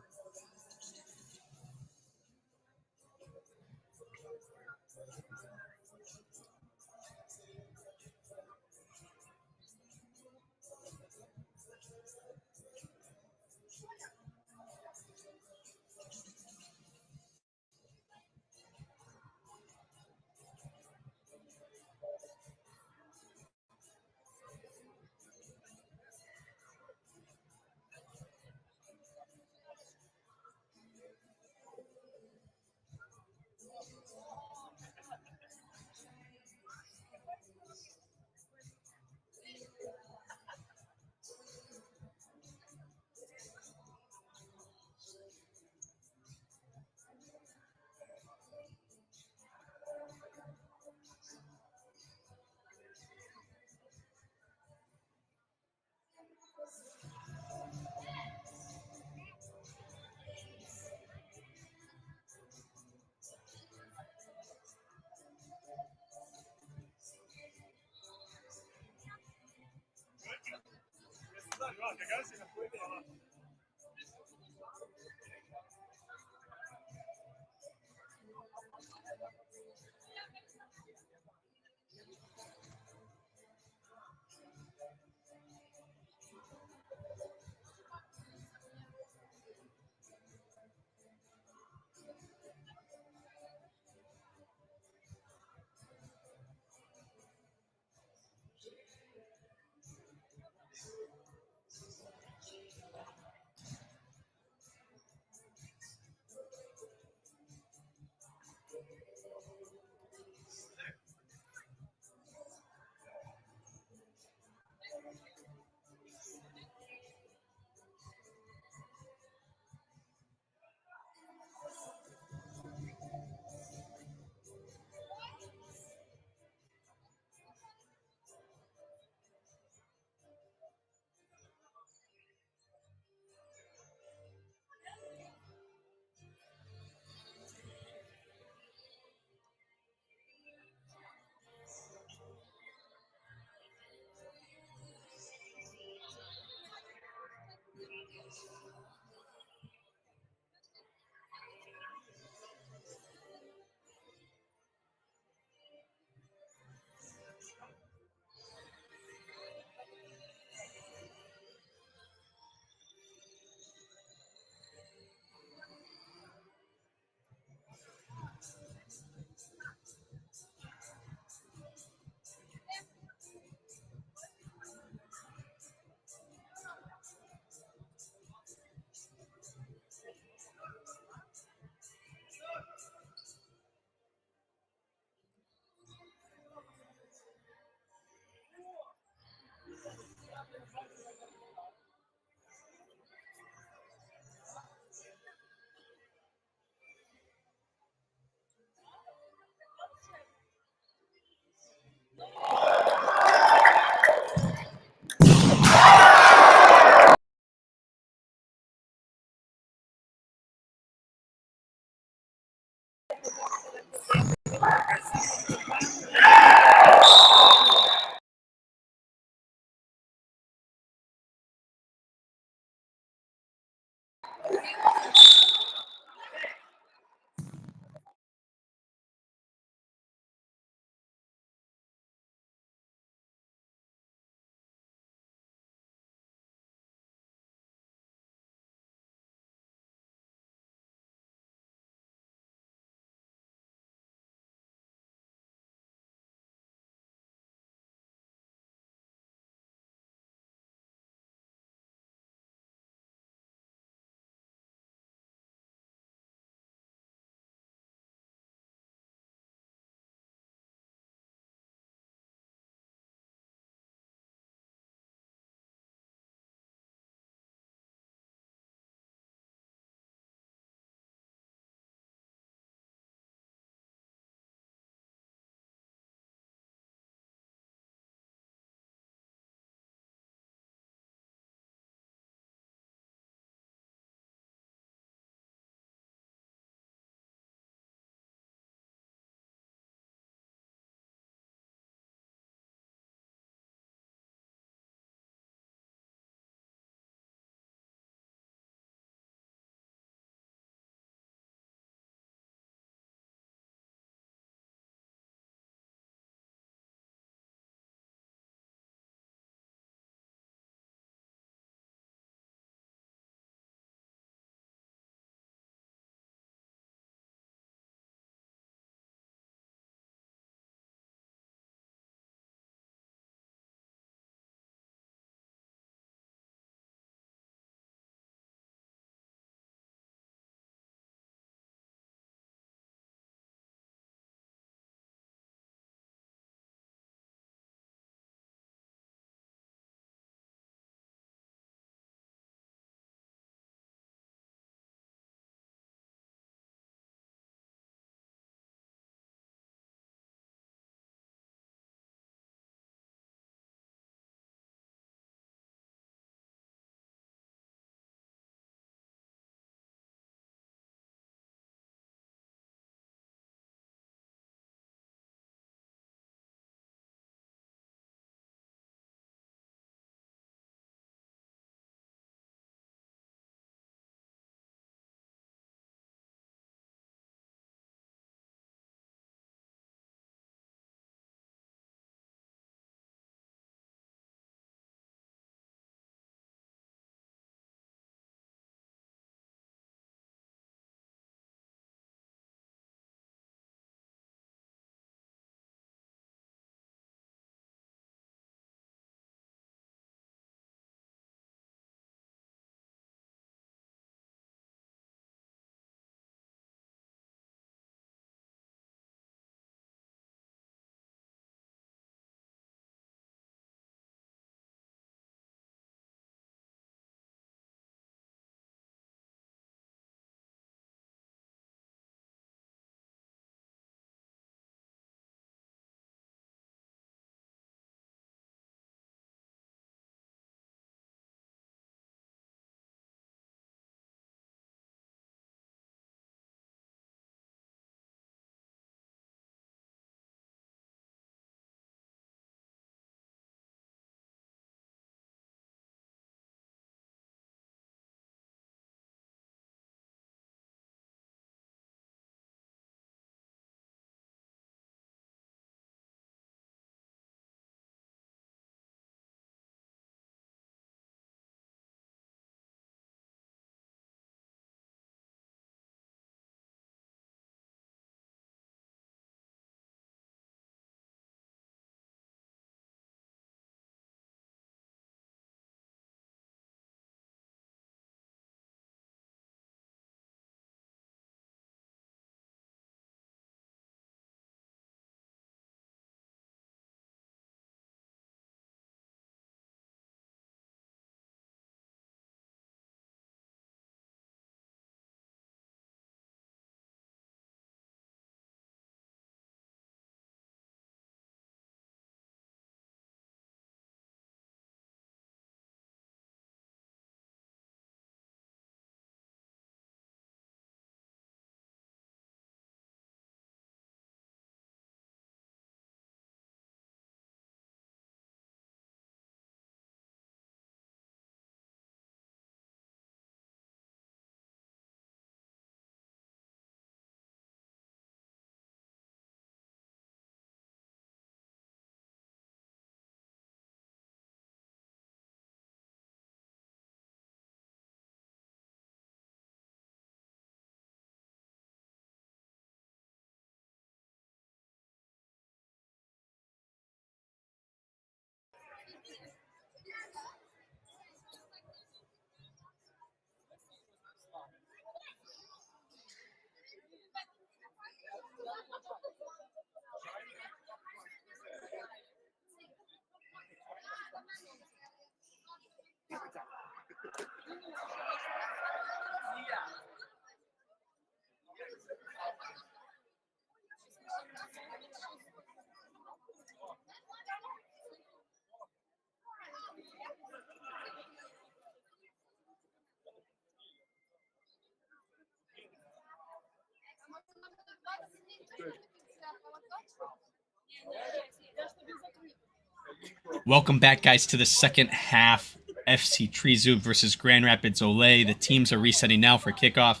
Welcome back, guys, to the second half. FC Tryzub versus Grand Rapids Olay. The teams are resetting now for kickoff.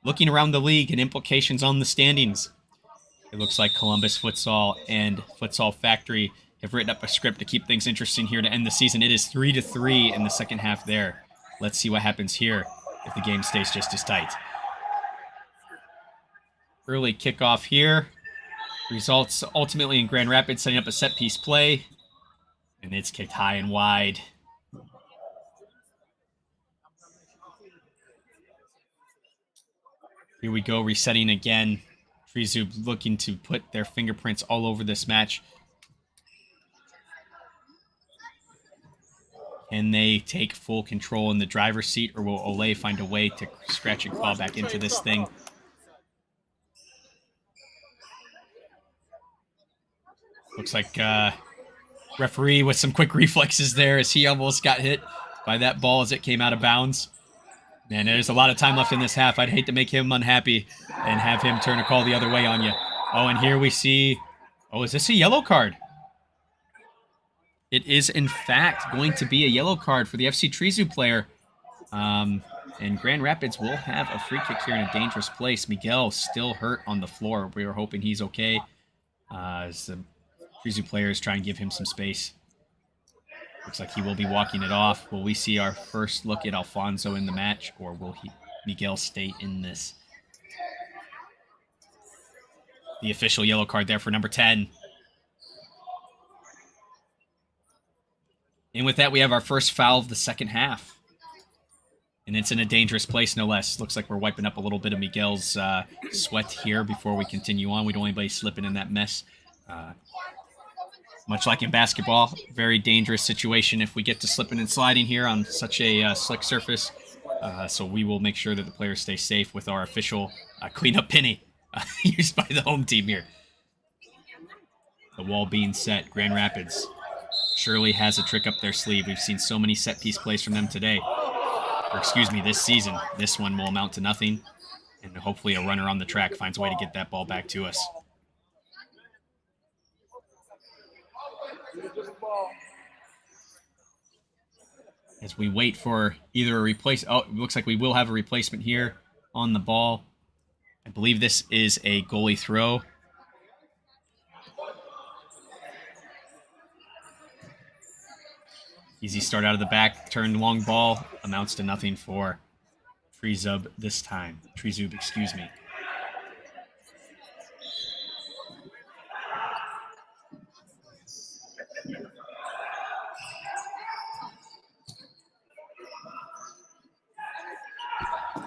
Looking around the league and implications on the standings. It looks like Columbus Futsal and Futsal Factory have written up a script to keep things interesting here to end the season. It is 3-3 in the second half there. Let's see what happens here if the game stays just as tight. Early kickoff here. Results ultimately in Grand Rapids setting up a set-piece play. And it's kicked high and wide. Here we go, resetting again. Tryzub looking to put their fingerprints all over this match. Can they take full control in the driver's seat, or will Olay find a way to scratch and claw back into this thing? Looks like referee with some quick reflexes there as he almost got hit by that ball as it came out of bounds. Man, there's a lot of time left in this half. I'd hate to make him unhappy and have him turn a call the other way on you. Oh, and here we see... Oh, is this a yellow card? It is, in fact, going to be a yellow card for the FC Tryzub player. And Grand Rapids will have a free kick here in a dangerous place. Miguel still hurt on the floor. We were hoping he's okay. As the Tryzub players try and give him some space. Looks like he will be walking it off. Will we see our first look at Alfonso in the match, or will Miguel stay in this? The official yellow card there for number 10. And with that, we have our first foul of the second half. And it's in a dangerous place, no less. Looks like we're wiping up a little bit of Miguel's sweat here before we continue on. We don't want anybody slipping in that mess. Much like in basketball, very dangerous situation if we get to slipping and sliding here on such a slick surface. So we will make sure that the players stay safe with our official cleanup penny used by the home team here. The wall being set. Grand Rapids surely has a trick up their sleeve. We've seen so many set-piece plays from them today. Or excuse me, this season. This one will amount to nothing. And hopefully a runner on the track finds a way to get that ball back to us. As we wait for either a replace... Oh, it looks like we will have a replacement here on the ball. I believe this is a goalie throw. Easy start out of the back. Turned long ball. Amounts to nothing for Tryzub this time. Tryzub, excuse me.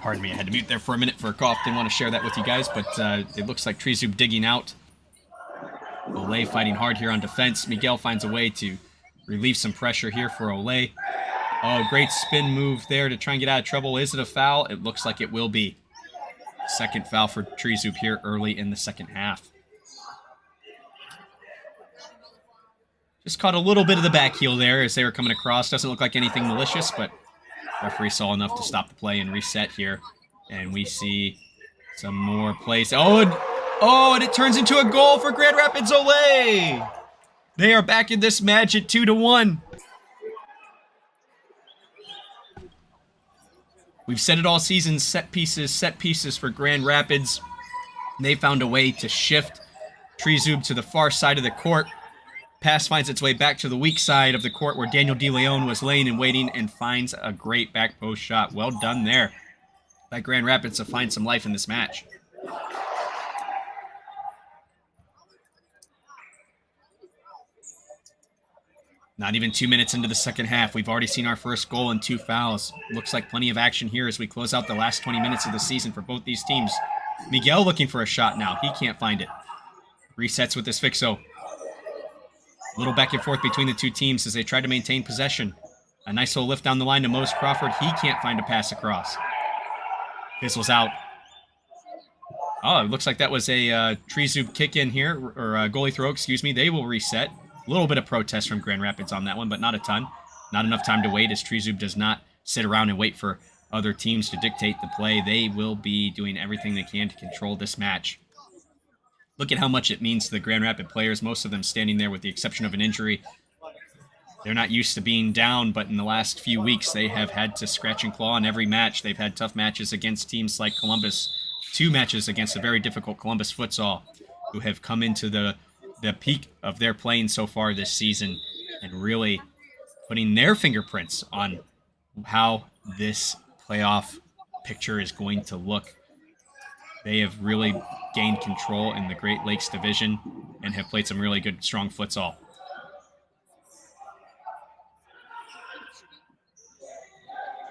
Pardon me, I had to mute there for a minute for a cough. Didn't want to share that with you guys, but it looks like Tryzub digging out. Olay fighting hard here on defense. Miguel finds a way to relieve some pressure here for Olay. Oh, great spin move there to try and get out of trouble. Is it a foul? It looks like it will be. Second foul for Tryzub here early in the second half. Just caught a little bit of the back heel there as they were coming across. Doesn't look like anything malicious, but referee saw enough to stop the play and reset here. And we see some more plays. Oh, and it turns into a goal for Grand Rapids Olay. They are back in this match at 2-1. We've said it all season, set pieces for Grand Rapids. They found a way to shift Tryzub to the far side of the court. Pass finds its way back to the weak side of the court where Daniel DeLeon was laying and waiting and finds a great back post shot. Well done there by Grand Rapids to find some life in this match. Not even 2 minutes into the second half. We've already seen our first goal and 2 fouls. Looks like plenty of action here as we close out the last 20 minutes of the season for both these teams. Miguel looking for a shot now. He can't find it. Resets with this fixo. A little back and forth between the two teams as they try to maintain possession. A nice little lift down the line to Mose Crawford. He can't find a pass across. Fizzles out. Oh, it looks like that was a Tryzub kick in here, or a goalie throw, excuse me. They will reset. A little bit of protest from Grand Rapids on that one, but not a ton. Not enough time to wait, as Tryzub does not sit around and wait for other teams to dictate the play. They will be doing everything they can to control this match. Look at how much it means to the Grand Rapids players, most of them standing there with the exception of an injury. They're not used to being down, but in the last few weeks, they have had to scratch and claw in every match. They've had tough matches against teams like Columbus, 2 matches against a very difficult Columbus Futsal, who have come into the peak of their playing so far this season and really putting their fingerprints on how this playoff picture is going to look. They have really gained control in the Great Lakes Division and have played some really good, strong futsal.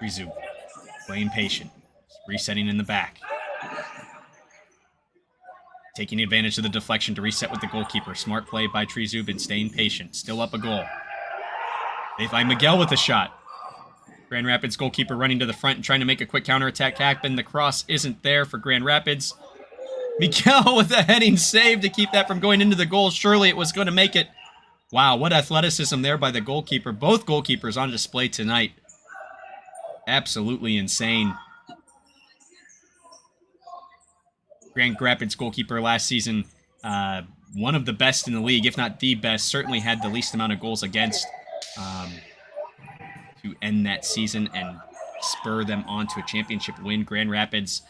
Tryzub playing patient, resetting in the back. Taking advantage of the deflection to reset with the goalkeeper. Smart play by Tryzub and staying patient. Still up a goal. They find Miguel with a shot. Grand Rapids goalkeeper running to the front and trying to make a quick counterattack happen. The cross isn't there for Grand Rapids. Miguel with a heading save to keep that from going into the goal. Surely it was going to make it. Wow, what athleticism there by the goalkeeper. Both goalkeepers on display tonight. Absolutely insane. Grand Rapids goalkeeper last season, one of the best in the league, if not the best, certainly had the least amount of goals against to end that season and spur them on to a championship win. Grand Rapids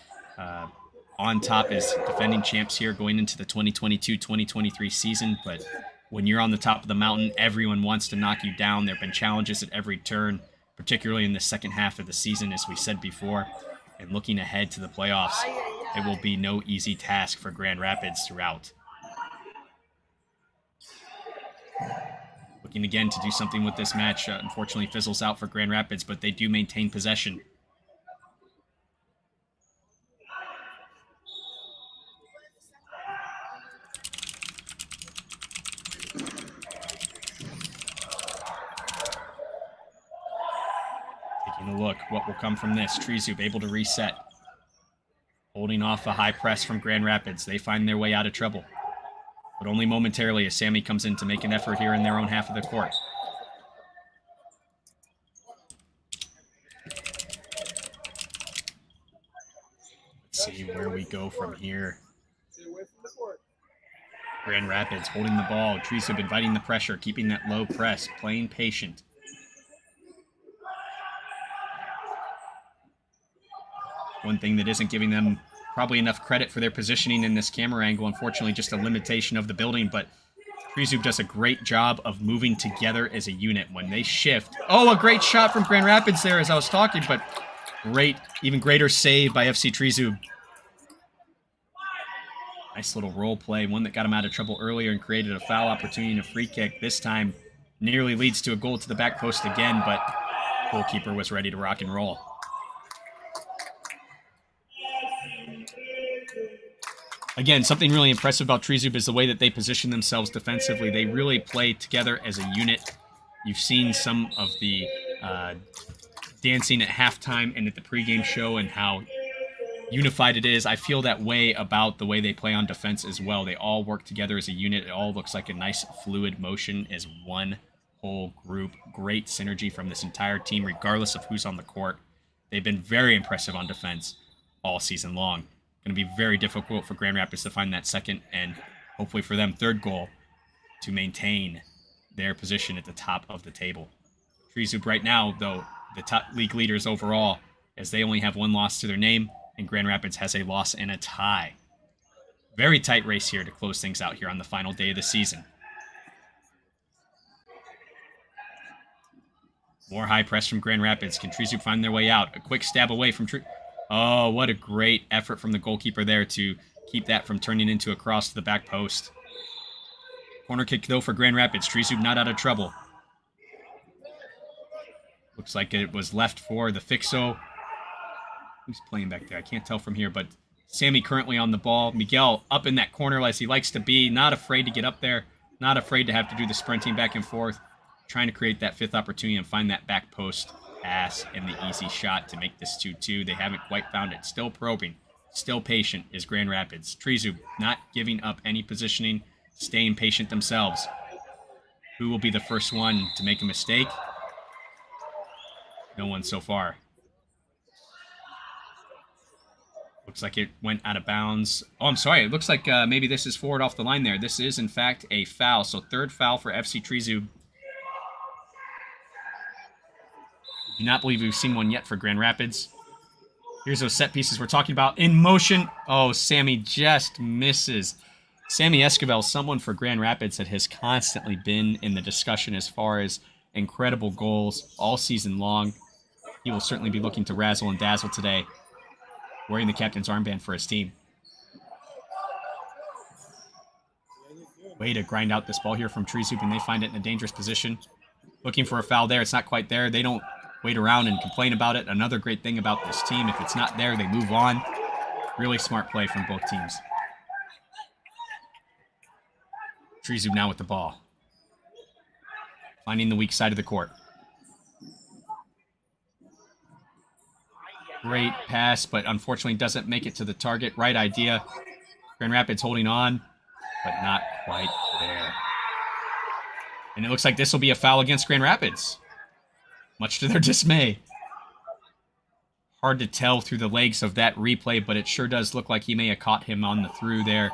on top as defending champs here going into the 2022-2023 season, but when you're on the top of the mountain, everyone wants to knock you down. There have been challenges at every turn, particularly in the second half of the season, as we said before. And looking ahead to the playoffs, it will be no easy task for Grand Rapids throughout. Looking again to do something with this match. Unfortunately, fizzles out for Grand Rapids, but they do maintain possession. Taking a look, what will come from this? Tryzub able to reset. Holding off a high press from Grand Rapids. They find their way out of trouble, but only momentarily as Sammy comes in to make an effort here in their own half of the court. Let's see where we go from here. Grand Rapids holding the ball. Tryzub inviting the pressure, keeping that low press, playing patient. One thing that isn't giving them probably enough credit for their positioning in this camera angle, unfortunately just a limitation of the building, but Tryzub does a great job of moving together as a unit when they shift. Oh, a great shot from Grand Rapids there as I was talking, but great, even greater save by FC Tryzub. Nice little role play, one that got him out of trouble earlier and created a foul opportunity and a free kick. This time nearly leads to a goal to the back post again, but goalkeeper was ready to rock and roll. Again, something really impressive about Tryzub is the way that they position themselves defensively. They really play together as a unit. You've seen some of the dancing at halftime and at the pregame show and how unified it is. I feel that way about the way they play on defense as well. They all work together as a unit. It all looks like a nice fluid motion as one whole group. Great synergy from this entire team, regardless of who's on the court. They've been very impressive on defense all season long. Going to be very difficult for Grand Rapids to find that second and hopefully for them third goal to maintain their position at the top of the table. Tryzub right now, though, the top league leaders overall, as they only have one loss to their name, and Grand Rapids has a loss and a tie. Very tight race here to close things out here on the final day of the season. More high press from Grand Rapids. Can Tryzub find their way out? A quick stab away from Tryzub. Oh, what a great effort from the goalkeeper there to keep that from turning into a cross to the back post. Corner kick, though, for Grand Rapids. Tryzub not out of trouble. Looks like it was left for the Fixo. Who's playing back there? I can't tell from here, but Sammy currently on the ball. Miguel up in that corner as he likes to be. Not afraid to get up there. Not afraid to have to do the sprinting back and forth. trying to create that fifth opportunity and find that back post pass and the easy shot to make this 2-2. They haven't quite found it. Still probing, still patient is Grand Rapids. Tryzub not giving up any positioning, staying patient themselves. Who will be the first one to make a mistake? No one so far. Looks like it went out of bounds. Oh, I'm sorry. It looks like maybe this is forward off the line there. This is, in fact, a foul. So third foul for FC Tryzub. Do not believe we've seen one yet for Grand Rapids. Here's those set pieces we're talking about. In motion. Oh, Sammy just misses. Sammy Esquivel, someone for Grand Rapids that has constantly been in the discussion as far as incredible goals all season long. He will certainly be looking to razzle and dazzle today, wearing the captain's armband for his team. Way to grind out this ball here from Tryzub, and they find it in a dangerous position. Looking for a foul there. It's not quite there. They don't wait around and complain about it. Another great thing about this team, if it's not there, they move on. Really smart play from both teams. Tryzub now with the ball. Finding the weak side of the court. Great pass, but unfortunately doesn't make it to the target. Right idea. Grand Rapids holding on, but not quite there. And it looks like this will be a foul against Grand Rapids, much to their dismay. Hard to tell through the legs of that replay, but it sure does look like he may have caught him on the through there,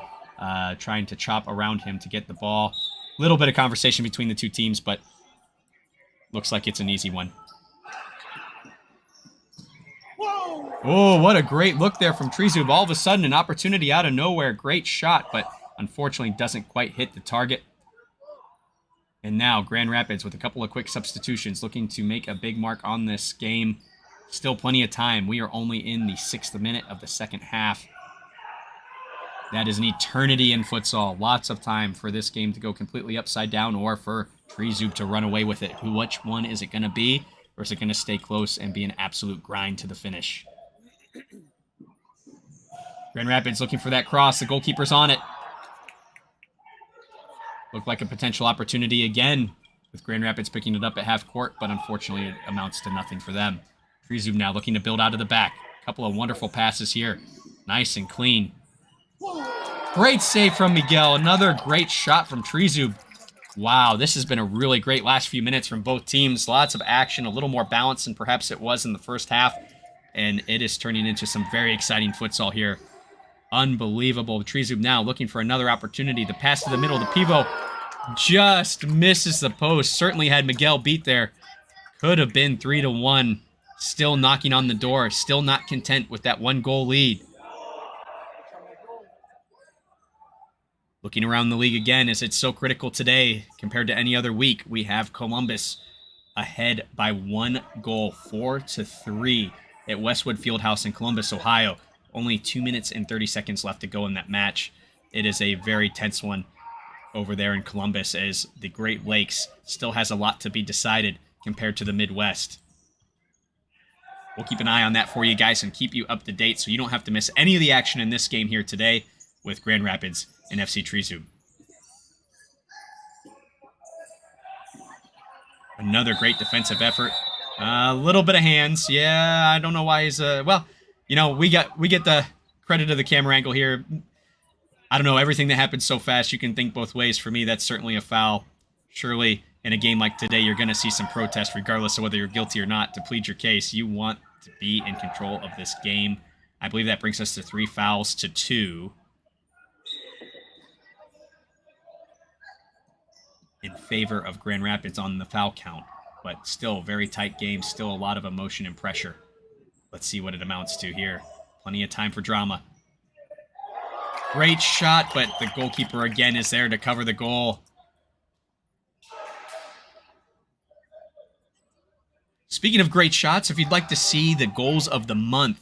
trying to chop around him to get the ball. Little bit of conversation between the two teams, but looks like it's an easy one. Oh, what a great look there from Tryzub. All of a sudden, an opportunity out of nowhere. Great shot, but unfortunately doesn't quite hit the target. And now Grand Rapids with a couple of quick substitutions looking to make a big mark on this game. Still plenty of time. We are only in the 6th minute of the second half. That is an eternity in futsal. Lots of time for this game to go completely upside down or for Tryzub to run away with it. Which one is it going to be? Or is it going to stay close and be an absolute grind to the finish? Grand Rapids looking for that cross. The goalkeeper's on it. Looked like a potential opportunity again with Grand Rapids picking it up at half court, but unfortunately it amounts to nothing for them. Tryzub now looking to build out of the back. A couple of wonderful passes here. Nice and clean. Great save from Miguel. Another great shot from Tryzub. Wow, this has been a really great last few minutes from both teams. Lots of action, a little more balance than perhaps it was in the first half. And it is turning into some very exciting futsal here. Unbelievable. Tryzub now looking for another opportunity. The pass to the middle. The pivot just misses the post. Certainly had Miguel beat there. Could have been 3-1. Still knocking on the door. Still not content with that 1-goal lead. Looking around the league again, as it's so critical today compared to any other week, we have Columbus ahead by 1 goal, 4-3 at Westwood Fieldhouse in Columbus, Ohio. Only 2 minutes and 30 seconds left to go in that match. It is a very tense one over there in Columbus, as the Great Lakes still has a lot to be decided compared to the Midwest. We'll keep an eye on that for you guys and keep you up to date so you don't have to miss any of the action in this game here today with Grand Rapids and FC Tryzub. Another great defensive effort. A little bit of hands. Yeah, I don't know why he's... well, you know, we get the credit of the camera angle here. I don't know, everything that happens so fast, you can think both ways. For me, that's certainly a foul. Surely, in a game like today, you're going to see some protest, regardless of whether you're guilty or not, to plead your case. You want to be in control of this game. I believe that brings us to 3 fouls to 2. In favor of Grand Rapids on the foul count. But still, very tight game. Still a lot of emotion and pressure. Let's see what it amounts to here. Plenty of time for drama. Great shot, but the goalkeeper again is there to cover the goal. Speaking of great shots, if you'd like to see the goals of the month,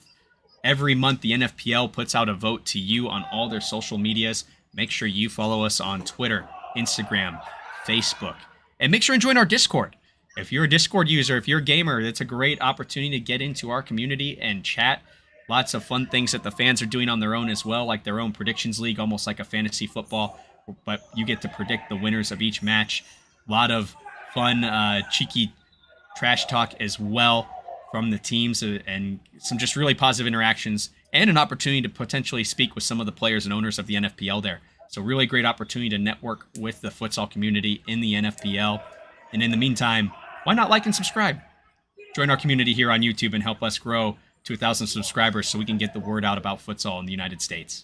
every month the NFPL puts out a vote to you on all their social medias. Make sure you follow us on Twitter, Instagram, Facebook, and make sure and join our Discord. If you're a Discord user, if you're a gamer, it's a great opportunity to get into our community and chat. Lots of fun things that the fans are doing on their own as well, like their own predictions league, almost like a fantasy football, but you get to predict the winners of each match. A lot of fun, cheeky trash talk as well from the teams, and some just really positive interactions, and an opportunity to potentially speak with some of the players and owners of the NFPL there. So really great opportunity to network with the futsal community in the NFPL. And in the meantime, why not like and subscribe? Join our community here on YouTube and help us grow to 1,000 subscribers so we can get the word out about futsal in the United States.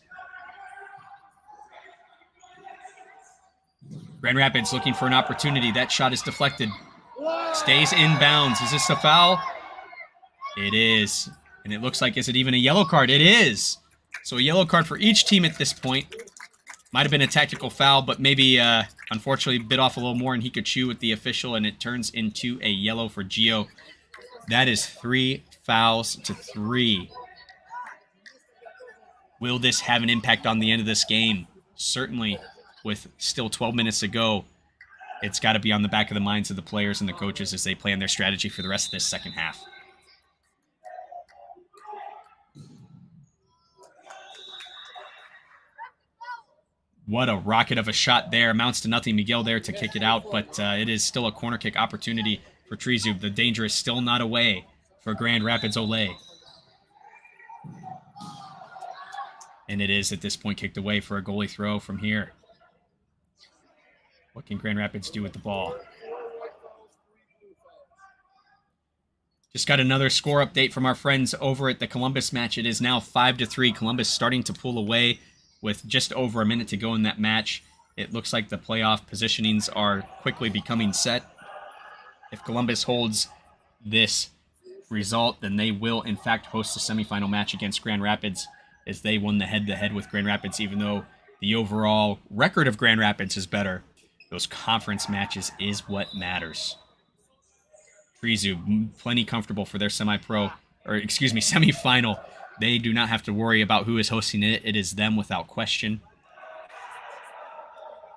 Grand Rapids looking for an opportunity. That shot is deflected. Stays in bounds. Is this a foul? It is. And it looks like, is it even a yellow card? It is. So a yellow card for each team at this point. Might have been a tactical foul, but maybe, unfortunately, bit off a little more and he could chew with the official, and it turns into a yellow for Gio. That is 3 fouls to 3. Will this have an impact on the end of this game? Certainly, with still 12 minutes to go, it's got to be on the back of the minds of the players and the coaches as they plan their strategy for the rest of this second half. What a rocket of a shot there. Amounts to nothing. Miguel there to kick it out, but it is still a corner kick opportunity for Tryzub. The danger is still not away for Grand Rapids Olay. And it is at this point kicked away for a goalie throw from here. What can Grand Rapids do with the ball? Just got another score update from our friends over at the Columbus match. It is now 5-3. Columbus starting to pull away with just over a minute to go in that match. It looks like the playoff positionings are quickly becoming set. If Columbus holds this result, then they will, in fact, host a semifinal match against Grand Rapids, as they won the head-to-head with Grand Rapids, even though the overall record of Grand Rapids is better. Those conference matches is what matters. Tryzub, plenty comfortable for their semifinal. They do not have to worry about who is hosting it. It is them without question.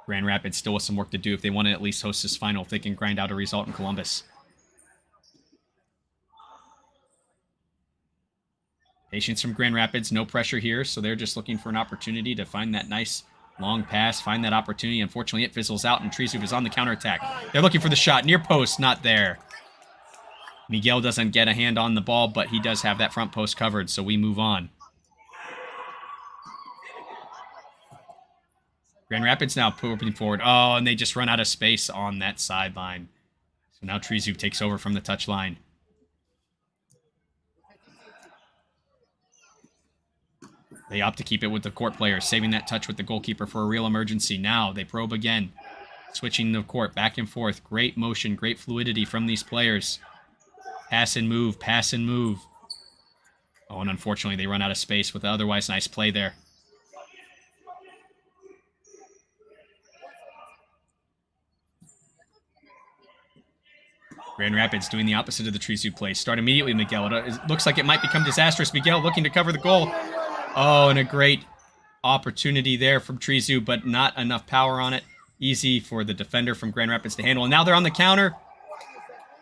Grand Rapids still has some work to do if they want to at least host this final, if they can grind out a result in Columbus. Patience from Grand Rapids, no pressure here, so they're just looking for an opportunity to find that nice long pass, find that opportunity. Unfortunately, it fizzles out, and Tryzub is on the counterattack. They're looking for the shot. Near post, not there. Miguel doesn't get a hand on the ball, but he does have that front post covered, so we move on. Grand Rapids now moving forward. Oh, and they just run out of space on that sideline. So now Tryzub takes over from the touchline. They opt to keep it with the court players, saving that touch with the goalkeeper for a real emergency. Now they probe again, switching the court back and forth. Great motion, great fluidity from these players. Pass and move, pass and move. Oh, and unfortunately they run out of space with the otherwise nice play there. Grand Rapids doing the opposite of the Tryzub play. Start immediately, Miguel. It looks like it might become disastrous. Miguel looking to cover the goal. Oh, and a great opportunity there from Tryzub, but not enough power on it. Easy for the defender from Grand Rapids to handle. And now they're on the counter.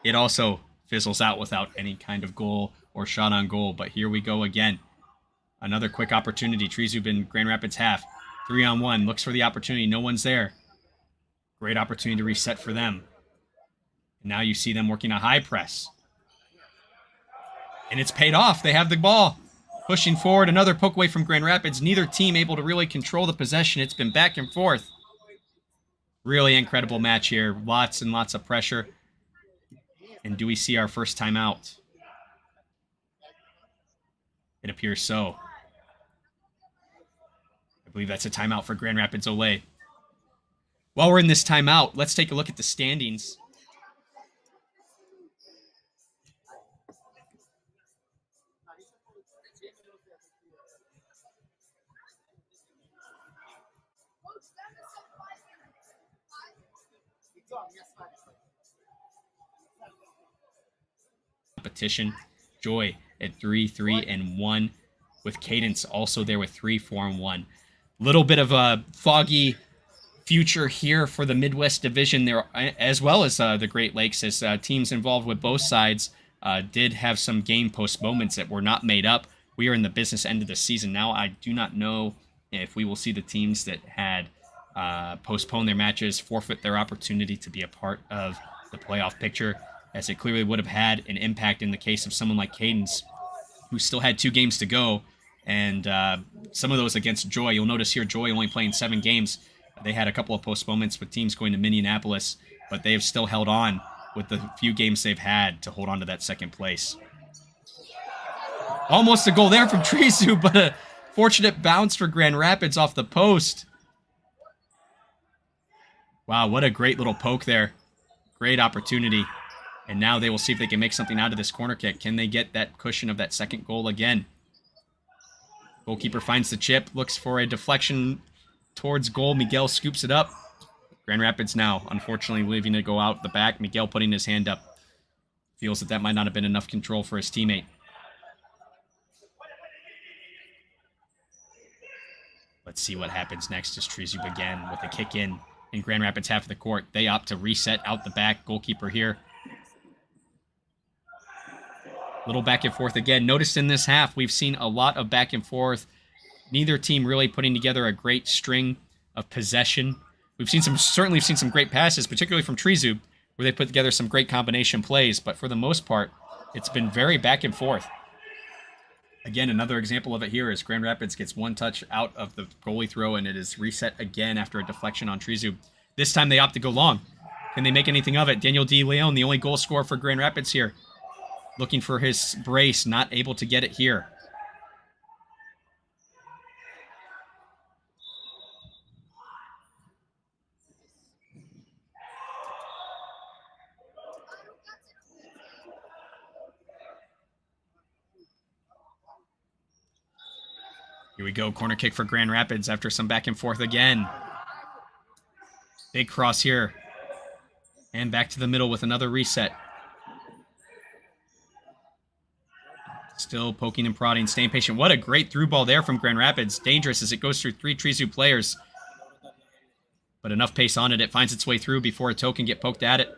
It also fizzles out without any kind of goal or shot on goal. But here we go again. Another quick opportunity. Tryzub in Grand Rapids half. 3-on-1. Looks for the opportunity. No one's there. Great opportunity to reset for them. And now you see them working a high press. And it's paid off. They have the ball. Pushing forward. Another poke away from Grand Rapids. Neither team able to really control the possession. It's been back and forth. Really incredible match here. Lots and lots of pressure. And do we see our first timeout? It appears so. I believe that's a timeout for Grand Rapids Olay. While we're in this timeout, let's take a look at the standings. Competition. Joy at 3-3-1, with Cadence also there with 3-4-1. Little bit of a foggy future here for the Midwest Division there, as well as the Great Lakes, as teams involved with both sides did have some game postponements that were not made up. We are in the business end of the season now. I do not know if we will see the teams that had postponed their matches forfeit their opportunity to be a part of the playoff picture, as it clearly would have had an impact in the case of someone like Cadence, who still had 2 games to go, and some of those against Joy. You'll notice here Joy only playing 7 games. They had a couple of postponements with teams going to Minneapolis, but they have still held on with the few games they've had to hold on to that second place. Almost a goal there from Tryzub, but a fortunate bounce for Grand Rapids off the post. Wow, what a great little poke there. Great opportunity. And now they will see if they can make something out of this corner kick. Can they get that cushion of that second goal again? Goalkeeper finds the chip, looks for a deflection towards goal. Miguel scoops it up. Grand Rapids now, unfortunately, leaving it go out the back. Miguel putting his hand up. Feels that might not have been enough control for his teammate. Let's see what happens next as Tryzub again with a kick in Grand Rapids half of the court. They opt to reset out the back. Goalkeeper here. Little back and forth again. Notice in this half, we've seen a lot of back and forth. Neither team really putting together a great string of possession. We've seen certainly seen some great passes, particularly from Tryzub, where they put together some great combination plays. But for the most part, it's been very back and forth. Again, another example of it here is Grand Rapids gets 1 touch out of the goalie throw, and it is reset again after a deflection on Tryzub. This time they opt to go long. Can they make anything of it? Daniel De Leon, the only goal scorer for Grand Rapids here. Looking for his brace, not able to get it here. Here we go, corner kick for Grand Rapids after some back and forth again. Big cross here. And back to the middle with another reset. Still poking and prodding, staying patient. What a great through ball there from Grand Rapids. Dangerous as it goes through 3 Tryzub players. But enough pace on it. It finds its way through before a toe can get poked at it.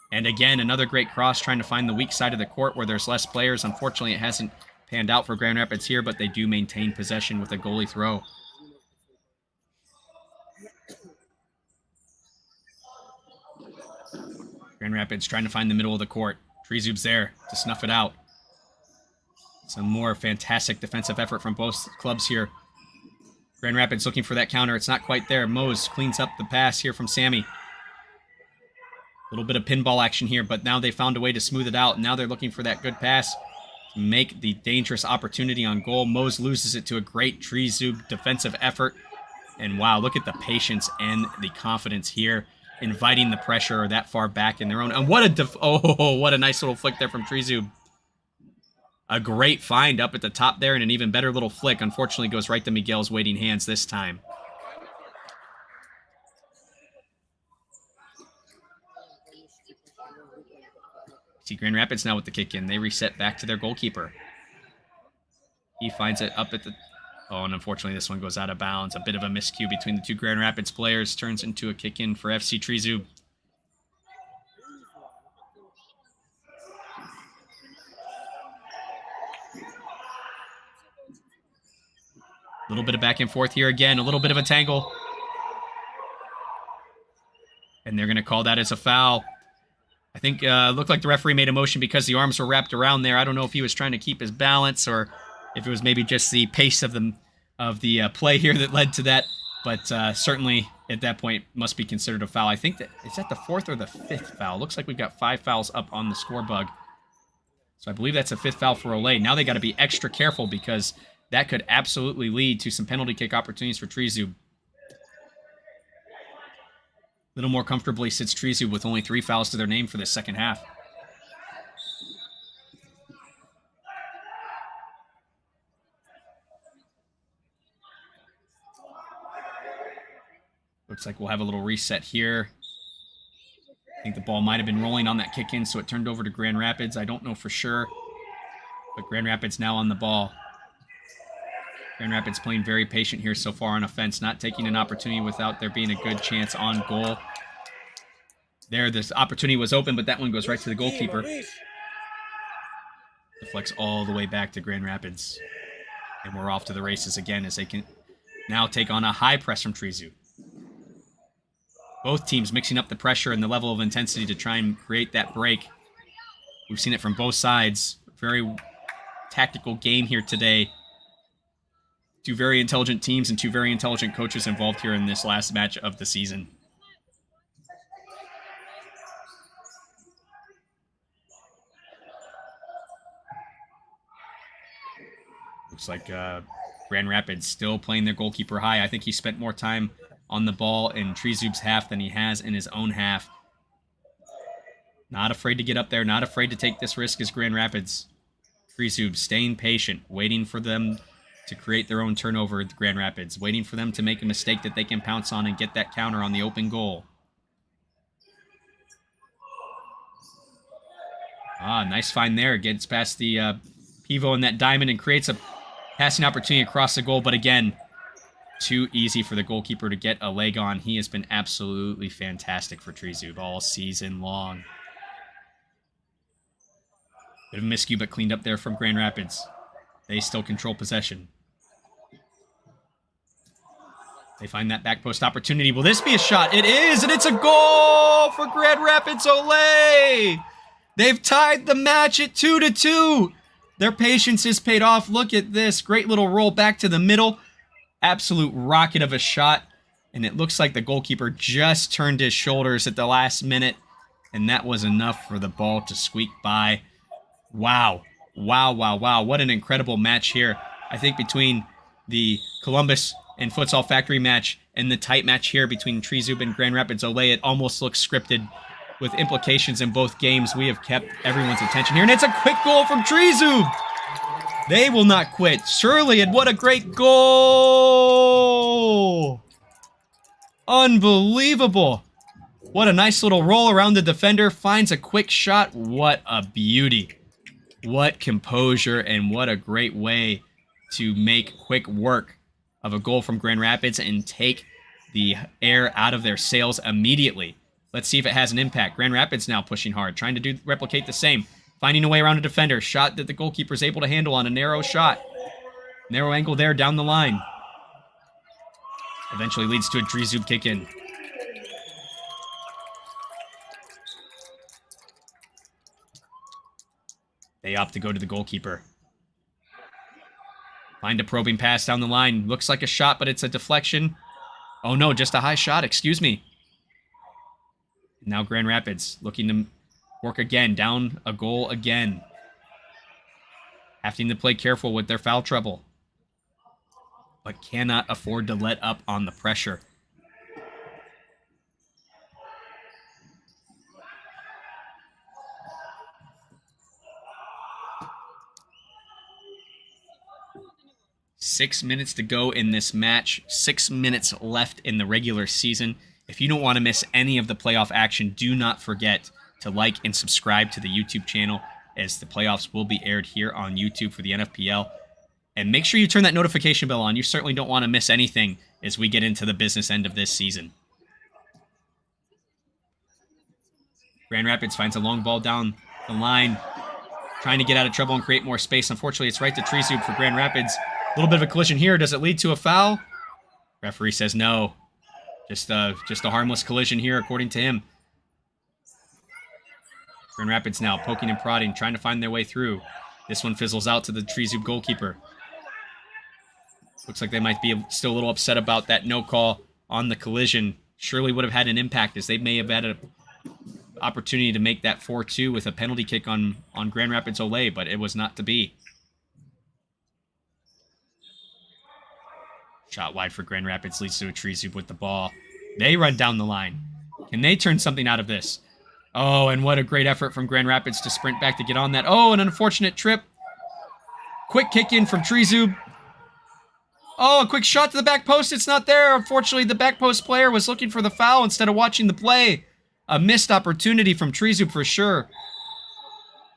And again, another great cross trying to find the weak side of the court where there's less players. Unfortunately, it hasn't panned out for Grand Rapids here, but they do maintain possession with a goalie throw. Grand Rapids trying to find the middle of the court. Tryzub's there to snuff it out. Some more fantastic defensive effort from both clubs here. Grand Rapids looking for that counter. It's not quite there. Mose cleans up the pass here from Sammy. A little bit of pinball action here, but now they found a way to smooth it out. Now they're looking for that good pass to make the dangerous opportunity on goal. Mose loses it to a great Tryzub defensive effort. And wow, look at the patience and the confidence here, inviting the pressure that far back in their own. And what a nice little flick there from Tryzub. A great find up at the top there and an even better little flick. Unfortunately, goes right to Miguel's waiting hands this time. See Grand Rapids now with the kick in. They reset back to their goalkeeper. He finds it up at the... Oh, and unfortunately, this one goes out of bounds. A bit of a miscue between the 2 Grand Rapids players. Turns into a kick in for FC Tryzub. A little bit of back and forth here again. A little bit of a tangle. And they're going to call that as a foul. I think it looked like the referee made a motion because the arms were wrapped around there. I don't know if he was trying to keep his balance or if it was maybe just the pace of the play here that led to that. But certainly at that point must be considered a foul. I think is that the 4th or the 5th foul? Looks like we've got 5 fouls up on the score bug. So I believe that's a 5th foul for Olay. Now they got to be extra careful because that could absolutely lead to some penalty kick opportunities for Tryzub. A little more comfortably sits Tryzub with only 3 fouls to their name for the second half. Looks like we'll have a little reset here. I think the ball might have been rolling on that kick in, so it turned over to Grand Rapids. I don't know for sure. But Grand Rapids now on the ball. Grand Rapids playing very patient here so far on offense, not taking an opportunity without there being a good chance on goal. There, this opportunity was open, but that one goes right to the goalkeeper. Deflects all the way back to Grand Rapids. And we're off to the races again as they can now take on a high press from Tryzub. Both teams mixing up the pressure and the level of intensity to try and create that break. We've seen it from both sides. Very tactical game here today. Two very intelligent teams and two very intelligent coaches involved here in this last match of the season. Looks like Grand Rapids still playing their goalkeeper high. I think he spent more time on the ball in Tryzub's half than he has in his own half. Not afraid to get up there, not afraid to take this risk as Grand Rapids. Tryzub staying patient, waiting for them to create their own turnover at Grand Rapids, waiting for them to make a mistake that they can pounce on and get that counter on the open goal. Nice find there. Gets past the pivot and that diamond and creates a passing opportunity across the goal, but again, too easy for the goalkeeper to get a leg on. He has been absolutely fantastic for Tryzub all season long. Bit of a miscue, but cleaned up there from Grand Rapids. They still control possession. They find that back post opportunity. Will this be a shot? It is, and it's a goal for Grand Rapids Olay! They've tied the match at 2-2. Their patience is paid off. Look at this. Great little roll back to the middle. Absolute rocket of a shot. And it looks like the goalkeeper just turned his shoulders at the last minute. And that was enough for the ball to squeak by. Wow. Wow, wow, wow. What an incredible match here. I think between the Columbus and Futsal Factory match and the tight match here between Tryzub and Grand Rapids Olay, it almost looks scripted with implications in both games. We have kept everyone's attention here. And it's a quick goal from Tryzub. They will not quit. Surely, and what a great goal! Unbelievable. What a nice little roll around the defender. Finds a quick shot. What a beauty. What composure and what a great way to make quick work of a goal from Grand Rapids and take the air out of their sails immediately. Let's see if it has an impact. Grand Rapids now pushing hard, trying to replicate the same. Finding a way around a defender. Shot that the goalkeeper is able to handle on a narrow shot. Narrow angle there down the line. Eventually leads to a Tryzub kick in. They opt to go to the goalkeeper. Find a probing pass down the line. Looks like a shot, but it's a deflection. Oh no, just a high shot. Excuse me. Now Grand Rapids looking to work again. Down a goal again. Having to play careful with their foul trouble. But cannot afford to let up on the pressure. Six minutes to go in this match. 6 minutes left in the regular season. If you don't want to miss any of the playoff action, do not forget to like and subscribe to the YouTube channel, as the playoffs will be aired here on YouTube for the NFPL. And make sure you turn that notification bell on. You certainly don't want to miss anything as we get into the business end of this season. Grand Rapids finds a long ball down the line, trying to get out of trouble and create more space. Unfortunately, it's right to Tryzub for Grand Rapids. A little bit of a collision here. Does it lead to a foul? Referee says no. Just a harmless collision here, according to him. Grand Rapids now poking and prodding, trying to find their way through. This one fizzles out to the Tryzub goalkeeper. Looks like they might be still a little upset about that no call on the collision. Surely would have had an impact, as they may have had an opportunity to make that 4-2 with a penalty kick on Grand Rapids Olay, but it was not to be. Shot wide for Grand Rapids leads to a Tryzub with the ball. They run down the line. Can they turn something out of this? Oh, and what a great effort from Grand Rapids to sprint back to get on that. Oh, an unfortunate trip. Quick kick in from Tryzub. Oh, a quick shot to the back post. It's not there. Unfortunately, the back post player was looking for the foul instead of watching the play. A missed opportunity from Tryzub for sure.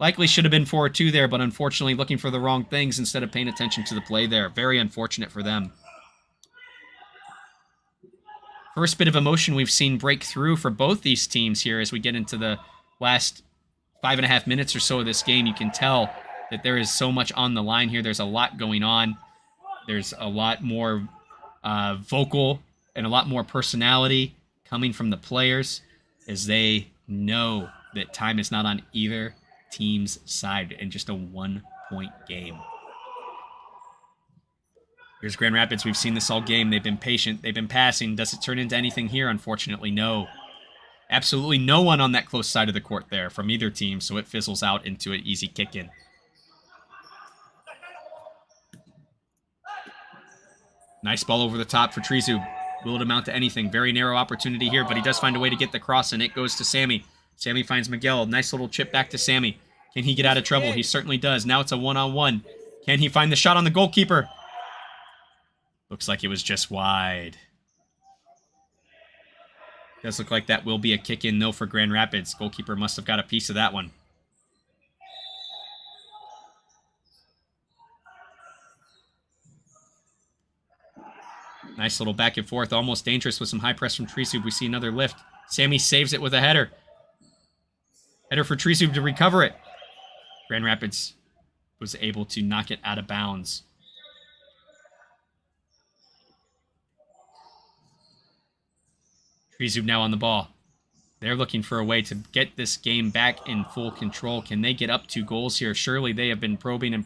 Likely should have been 4-2 there, but unfortunately looking for the wrong things instead of paying attention to the play there. Very unfortunate for them. First bit of emotion we've seen break through for both these teams here as we get into the last 5.5 minutes or so of this game. You can tell that there is so much on the line here. There's a lot going on. There's a lot more vocal and a lot more personality coming from the players as they know that time is not on either team's side in just a 1-point game. Here's Grand Rapids. We've seen this all game. They've been patient. They've been passing. Does it turn into anything here? Unfortunately, no. Absolutely no one on that close side of the court there from either team, so it fizzles out into an easy kick-in. Nice ball over the top for Tryzub. Will it amount to anything? Very narrow opportunity here, but he does find a way to get the cross, and it goes to Sammy. Sammy finds Miguel. Nice little chip back to Sammy. Can he get out of trouble? He certainly does. Now it's a one-on-one. Can he find the shot on the goalkeeper? Looks like it was just wide. Does look like that will be a kick-in, though, for Grand Rapids. Goalkeeper must have got a piece of that one. Nice little back and forth. Almost dangerous with some high press from Tryzub. We see another lift. Sammy saves it with a header. Header for Tryzub to recover it. Grand Rapids was able to knock it out of bounds. Tryzub now on the ball. They're looking for a way to get this game back in full control. Can they get up 2 goals here? Surely they have been probing and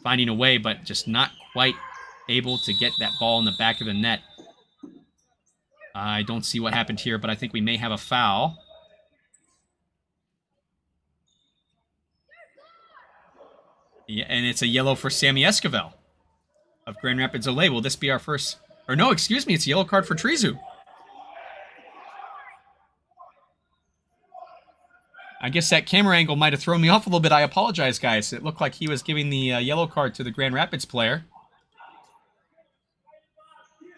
finding a way, but just not quite able to get that ball in the back of the net. I don't see what happened here, but I think we may have a foul. Yeah, and it's a yellow for Sammy Esquivel of Grand Rapids Olay. Will this be our first? Or no, excuse me, it's a yellow card for Tryzub. I guess that camera angle might have thrown me off a little bit. I apologize, guys. It looked like he was giving the yellow card to the Grand Rapids player.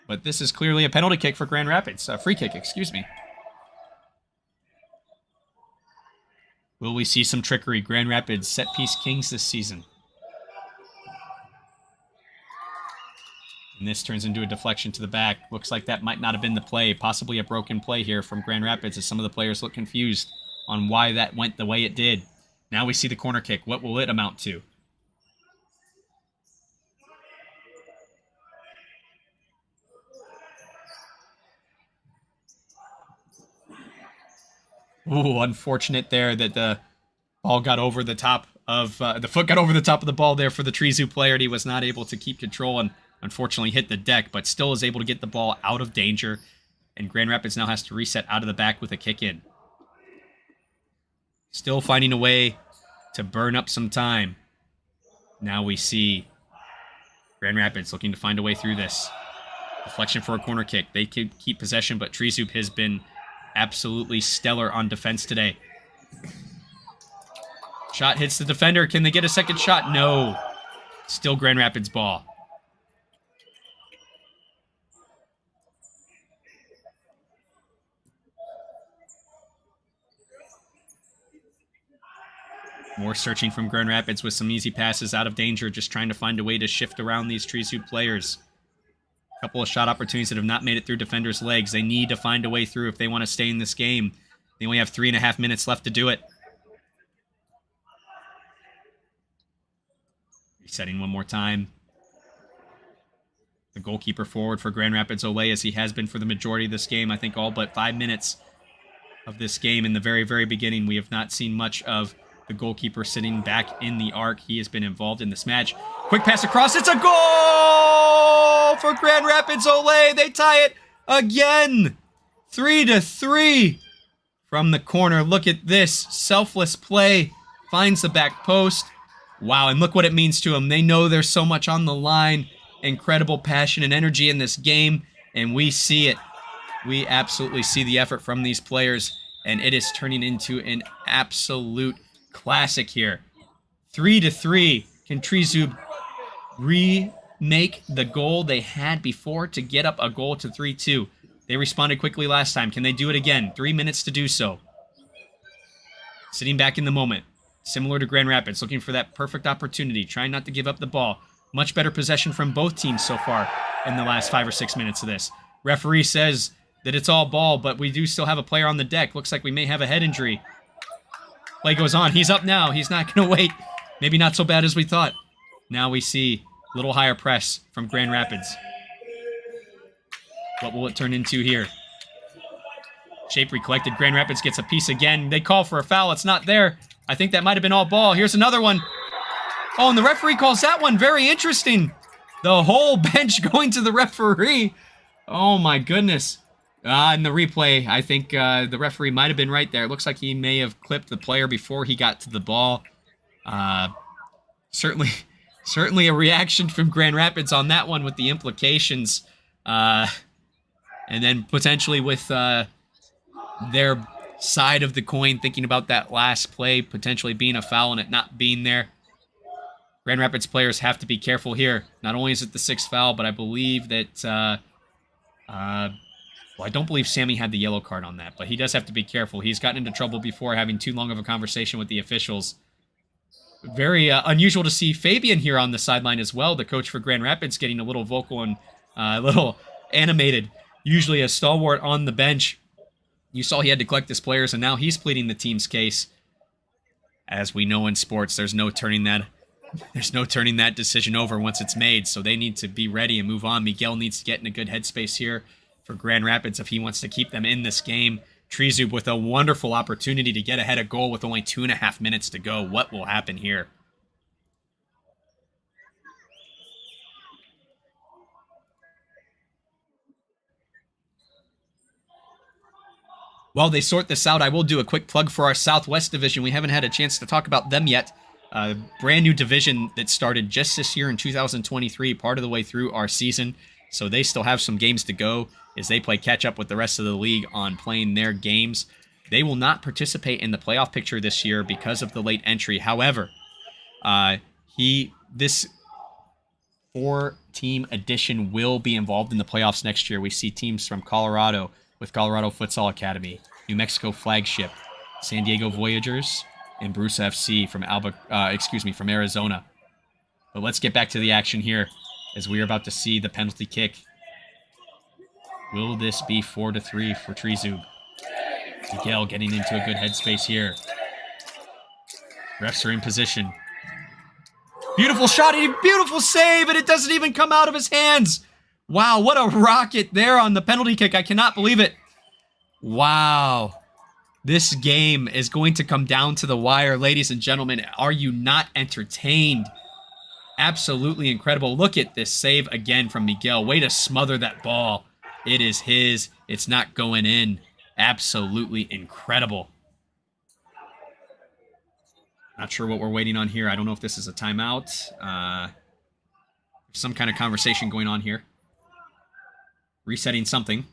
But this is clearly a penalty kick for Grand Rapids. A free kick, excuse me. Will we see some trickery? Grand Rapids set-piece kings this season. And this turns into a deflection to the back. Looks like that might not have been the play. Possibly a broken play here from Grand Rapids as some of the players look confused on why that went the way it did. Now we see the corner kick. What will it amount to? Ooh, unfortunate there that the ball got over the top of, the foot got over the top of the ball there for the Tryzub player, and he was not able to keep control and unfortunately hit the deck, but still is able to get the ball out of danger. And Grand Rapids now has to reset out of the back with a kick in. Still finding a way to burn up some time. Now we see Grand Rapids looking to find a way through this. Deflection for a corner kick. They keep possession, but Tryzub has been absolutely stellar on defense today. Shot hits the defender. Can they get a second shot? No. Still Grand Rapids ball. More searching from Grand Rapids with some easy passes out of danger, just trying to find a way to shift around these Tryzub players. A couple of shot opportunities that have not made it through defenders' legs. They need to find a way through if they want to stay in this game. They only have 3.5 minutes left to do it. Resetting one more time. The goalkeeper forward for Grand Rapids Olay, as he has been for the majority of this game. I think all but 5 minutes of this game. In the very, very beginning, we have not seen much of the goalkeeper sitting back in the arc. He has been involved in this match. Quick pass across. It's a goal for Grand Rapids Olay. They tie it again. 3-3 from the corner. Look at this. Selfless play. Finds the back post. Wow, and look what it means to them. They know there's so much on the line. Incredible passion and energy in this game, and we see it. We absolutely see the effort from these players, and it is turning into an absolute classic here. 3-3. Can Tryzub remake the goal they had before to get up a goal to 3-2? They responded quickly last time. Can they do it again? 3 minutes to do so. Sitting back in the moment. Similar to Grand Rapids, looking for that perfect opportunity, trying not to give up the ball. Much better possession from both teams so far in the last 5 or 6 minutes of this. Referee says that it's all ball, but we do still have a player on the deck. Looks like we may have a head injury. Play goes on. He's up now. He's not going to wait. Maybe not so bad as we thought. Now we see a little higher press from Grand Rapids. What will it turn into here? Shape recollected. Grand Rapids gets a piece again. They call for a foul. It's not there. I think that might have been all ball. Here's another one. Oh, and the referee calls that one. Very interesting. The whole bench going to the referee. Oh, my goodness. In the replay, I think the referee might have been right there. It looks like he may have clipped the player before he got to the ball. Certainly a reaction from Grand Rapids on that one with the implications. And then potentially with their side of the coin, thinking about that last play potentially being a foul and it not being there. Grand Rapids players have to be careful here. Not only is it the 6th foul, but I believe that... well, I don't believe Sammy had the yellow card on that, but he does have to be careful. He's gotten into trouble before having too long of a conversation with the officials. Very unusual to see Fabian here on the sideline as well, the coach for Grand Rapids, getting a little vocal and a little animated. Usually a stalwart on the bench. You saw he had to collect his players, and now he's pleading the team's case. As we know in sports, there's no turning that decision over once it's made, so they need to be ready and move on. Miguel needs to get in a good headspace here for Grand Rapids if he wants to keep them in this game. Tryzub with a wonderful opportunity to get ahead of goal with only 2.5 minutes to go. What will happen here? While they sort this out, I will do a quick plug for our Southwest Division. We haven't had a chance to talk about them yet. A brand new division that started just this year in 2023, part of the way through our season. So they still have some games to go as they play catch up with the rest of the league on playing their games. They will not participate in the playoff picture this year because of the late entry. However, this 4-team edition will be involved in the playoffs next year. We see teams from Colorado with Colorado Futsal Academy, New Mexico Flagship, San Diego Voyagers, and Bruce FC from Arizona. But let's get back to the action here as we are about to see the penalty kick. Will this be 4-3 for Tryzub? Miguel getting into a good headspace here. Refs are in position. Beautiful shot, beautiful save, and it doesn't even come out of his hands. Wow, what a rocket there on the penalty kick. I cannot believe it. Wow. This game is going to come down to the wire, ladies and gentlemen. Are you not entertained? Absolutely incredible. Look at this save again from Miguel. Way to smother that ball. It is his. It's not going in. Absolutely incredible. Not sure what we're waiting on here. I don't know if this is a timeout. Some kind of conversation going on here. Resetting something.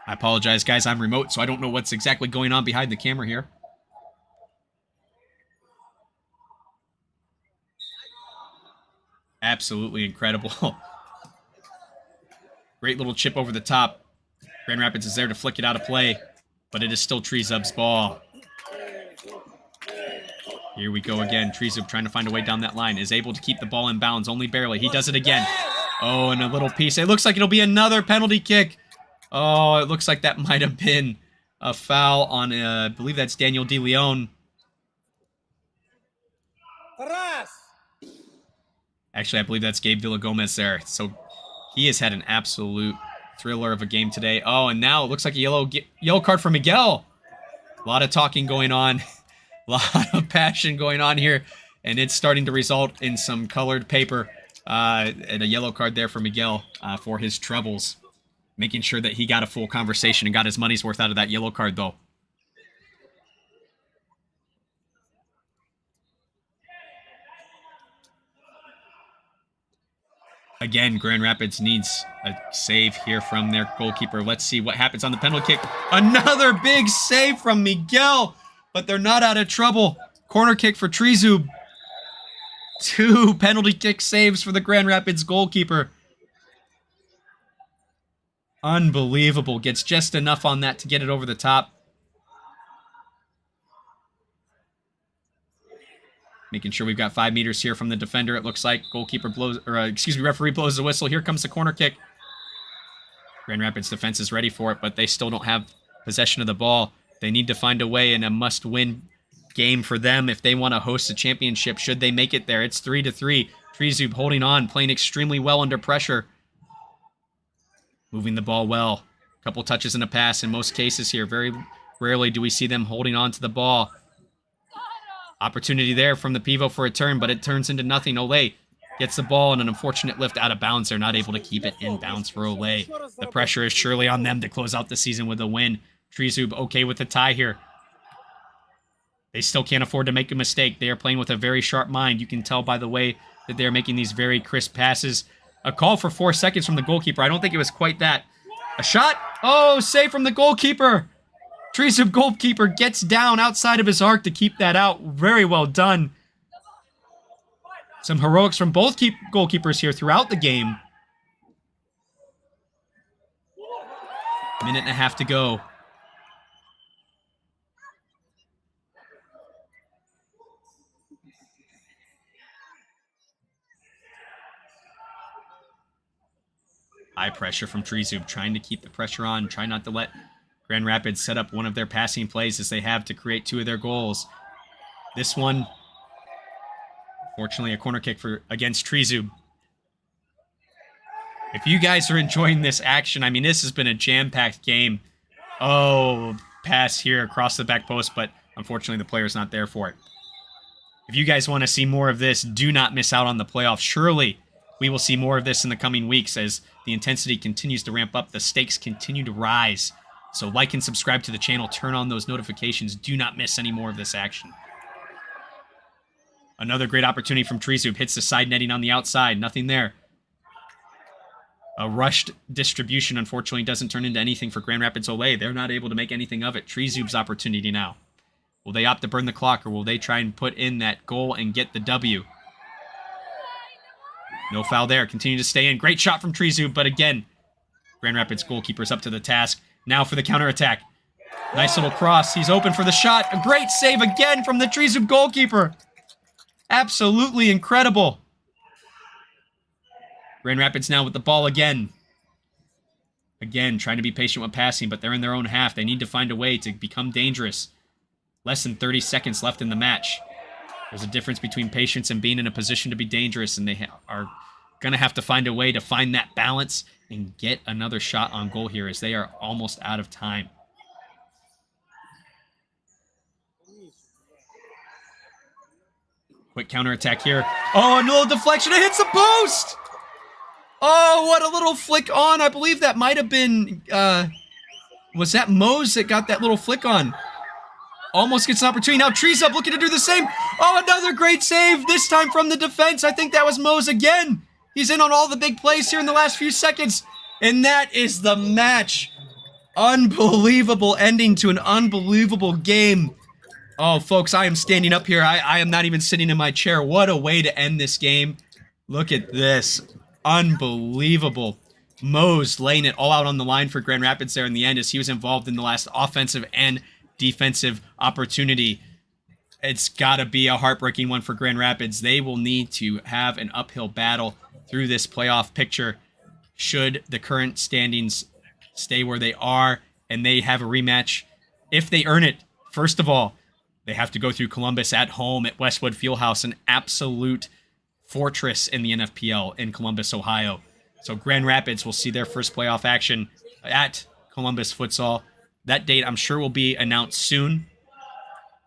I apologize, guys. I'm remote, so I don't know what's exactly going on behind the camera here. Absolutely incredible. Great little chip over the top. Grand Rapids is there to flick it out of play, but it is still Tryzub's ball. Here we go again. Tryzub trying to find a way down that line. Is able to keep the ball in bounds, only barely. He does it again. Oh, and a little piece. It looks like it'll be another penalty kick. Oh, it looks like that might have been a foul on, I believe that's Daniel De Leon. Actually, I believe that's Gabe Villagomez there. So he has had an absolute thriller of a game today. Oh, and now it looks like a yellow card for Miguel. A lot of talking going on. A lot of passion going on here. And it's starting to result in some colored paper. And a yellow card there for Miguel for his troubles. Making sure that he got a full conversation and got his money's worth out of that yellow card, though. Again, Grand Rapids needs a save here from their goalkeeper. Let's see what happens on the penalty kick. Another big save from Miguel, but they're not out of trouble. Corner kick for Tryzub. 2 penalty kick saves for the Grand Rapids goalkeeper. Unbelievable. Gets just enough on that to get it over the top. Making sure we've got 5 meters here from the defender, it looks like. Referee blows the whistle. Here comes the corner kick. Grand Rapids defense is ready for it, but they still don't have possession of the ball. They need to find a way in a must-win game for them if they want to host a championship. Should they make it there? It's 3-3. Tryzub holding on, playing extremely well under pressure. Moving the ball well. Couple touches and a pass in most cases here. Very rarely do we see them holding on to the ball. Opportunity there from the pivot for a turn, but it turns into nothing. Olay gets the ball and an unfortunate lift out of bounds. They're not able to keep it in bounds for Olay. The pressure is surely on them to close out the season with a win. Tryzub okay with the tie here. They still can't afford to make a mistake. They are playing with a very sharp mind. You can tell by the way that they're making these very crisp passes. A call for 4 seconds from the goalkeeper. I don't think it was quite that. A shot. Oh, save from the goalkeeper. Tryzub goalkeeper gets down outside of his arc to keep that out. Very well done. Some heroics from both goalkeepers here throughout the game. Minute and a half to go. High pressure from Tryzub, trying to keep the pressure on, trying not to let Grand Rapids set up one of their passing plays as they have to create 2 of their goals. This one, fortunately, a corner kick against Tryzub. If you guys are enjoying this action, I mean, this has been a jam-packed game. Oh, pass here across the back post, but unfortunately the player's not there for it. If you guys want to see more of this, do not miss out on the playoffs. Surely we will see more of this in the coming weeks as the intensity continues to ramp up. The stakes continue to rise. So like and subscribe to the channel. Turn on those notifications. Do not miss any more of this action. Another great opportunity from Tryzub. Hits the side netting on the outside. Nothing there. A rushed distribution, unfortunately, doesn't turn into anything for Grand Rapids Olay. They're not able to make anything of it. Tryzub's opportunity now. Will they opt to burn the clock, or will they try and put in that goal and get the W? No foul there. Continue to stay in. Great shot from Tryzub, but again, Grand Rapids goalkeeper's up to the task. Now for the counterattack. Nice little cross. He's open for the shot. A great save again from the Tryzub goalkeeper. Absolutely incredible. Grand Rapids now with the ball again. Again, trying to be patient with passing, but they're in their own half. They need to find a way to become dangerous. Less than 30 seconds left in the match. There's a difference between patience and being in a position to be dangerous, and they are going to have to find a way to find that balance and get another shot on goal here as they are almost out of time. Quick counterattack here. Oh, a little deflection. It hits the post! Oh, what a little flick on. I believe that might have been, was that Mose that got that little flick on? Almost gets an opportunity. Now Tryzub looking to do the same. Oh, another great save, this time from the defense. I think that was Mose again. He's in on all the big plays here in the last few seconds. And that is the match. Unbelievable ending to an unbelievable game. Oh, folks, I am standing up here. I am not even sitting in my chair. What a way to end this game. Look at this. Unbelievable. Mose laying it all out on the line for Grand Rapids there in the end as he was involved in the last offensive and defensive opportunity. It's got to be a heartbreaking one for Grand Rapids. They will need to have an uphill battle through this playoff picture should the current standings stay where they are and they have a rematch. If they earn it, first of all, they have to go through Columbus at home at Westwood Fieldhouse, an absolute fortress in the NFPL in Columbus, Ohio. So Grand Rapids will see their first playoff action at Columbus Futsal. That date, I'm sure, will be announced soon.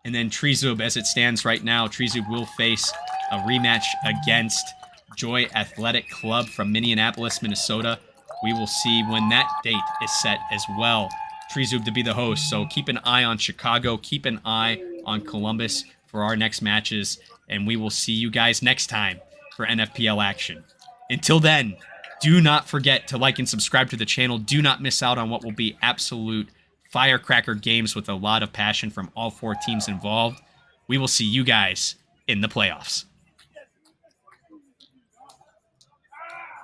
And then Tryzub, as it stands right now, Tryzub will face a rematch against Joy Athletic Club from Minneapolis, Minnesota. We will see when that date is set as well. Tryzub to be the host, so keep an eye on Chicago. Keep an eye on Columbus for our next matches. And we will see you guys next time for NFPL action. Until then, do not forget to like and subscribe to the channel. Do not miss out on what will be absolute firecracker games with a lot of passion from all 4 teams involved. We will see you guys in the playoffs.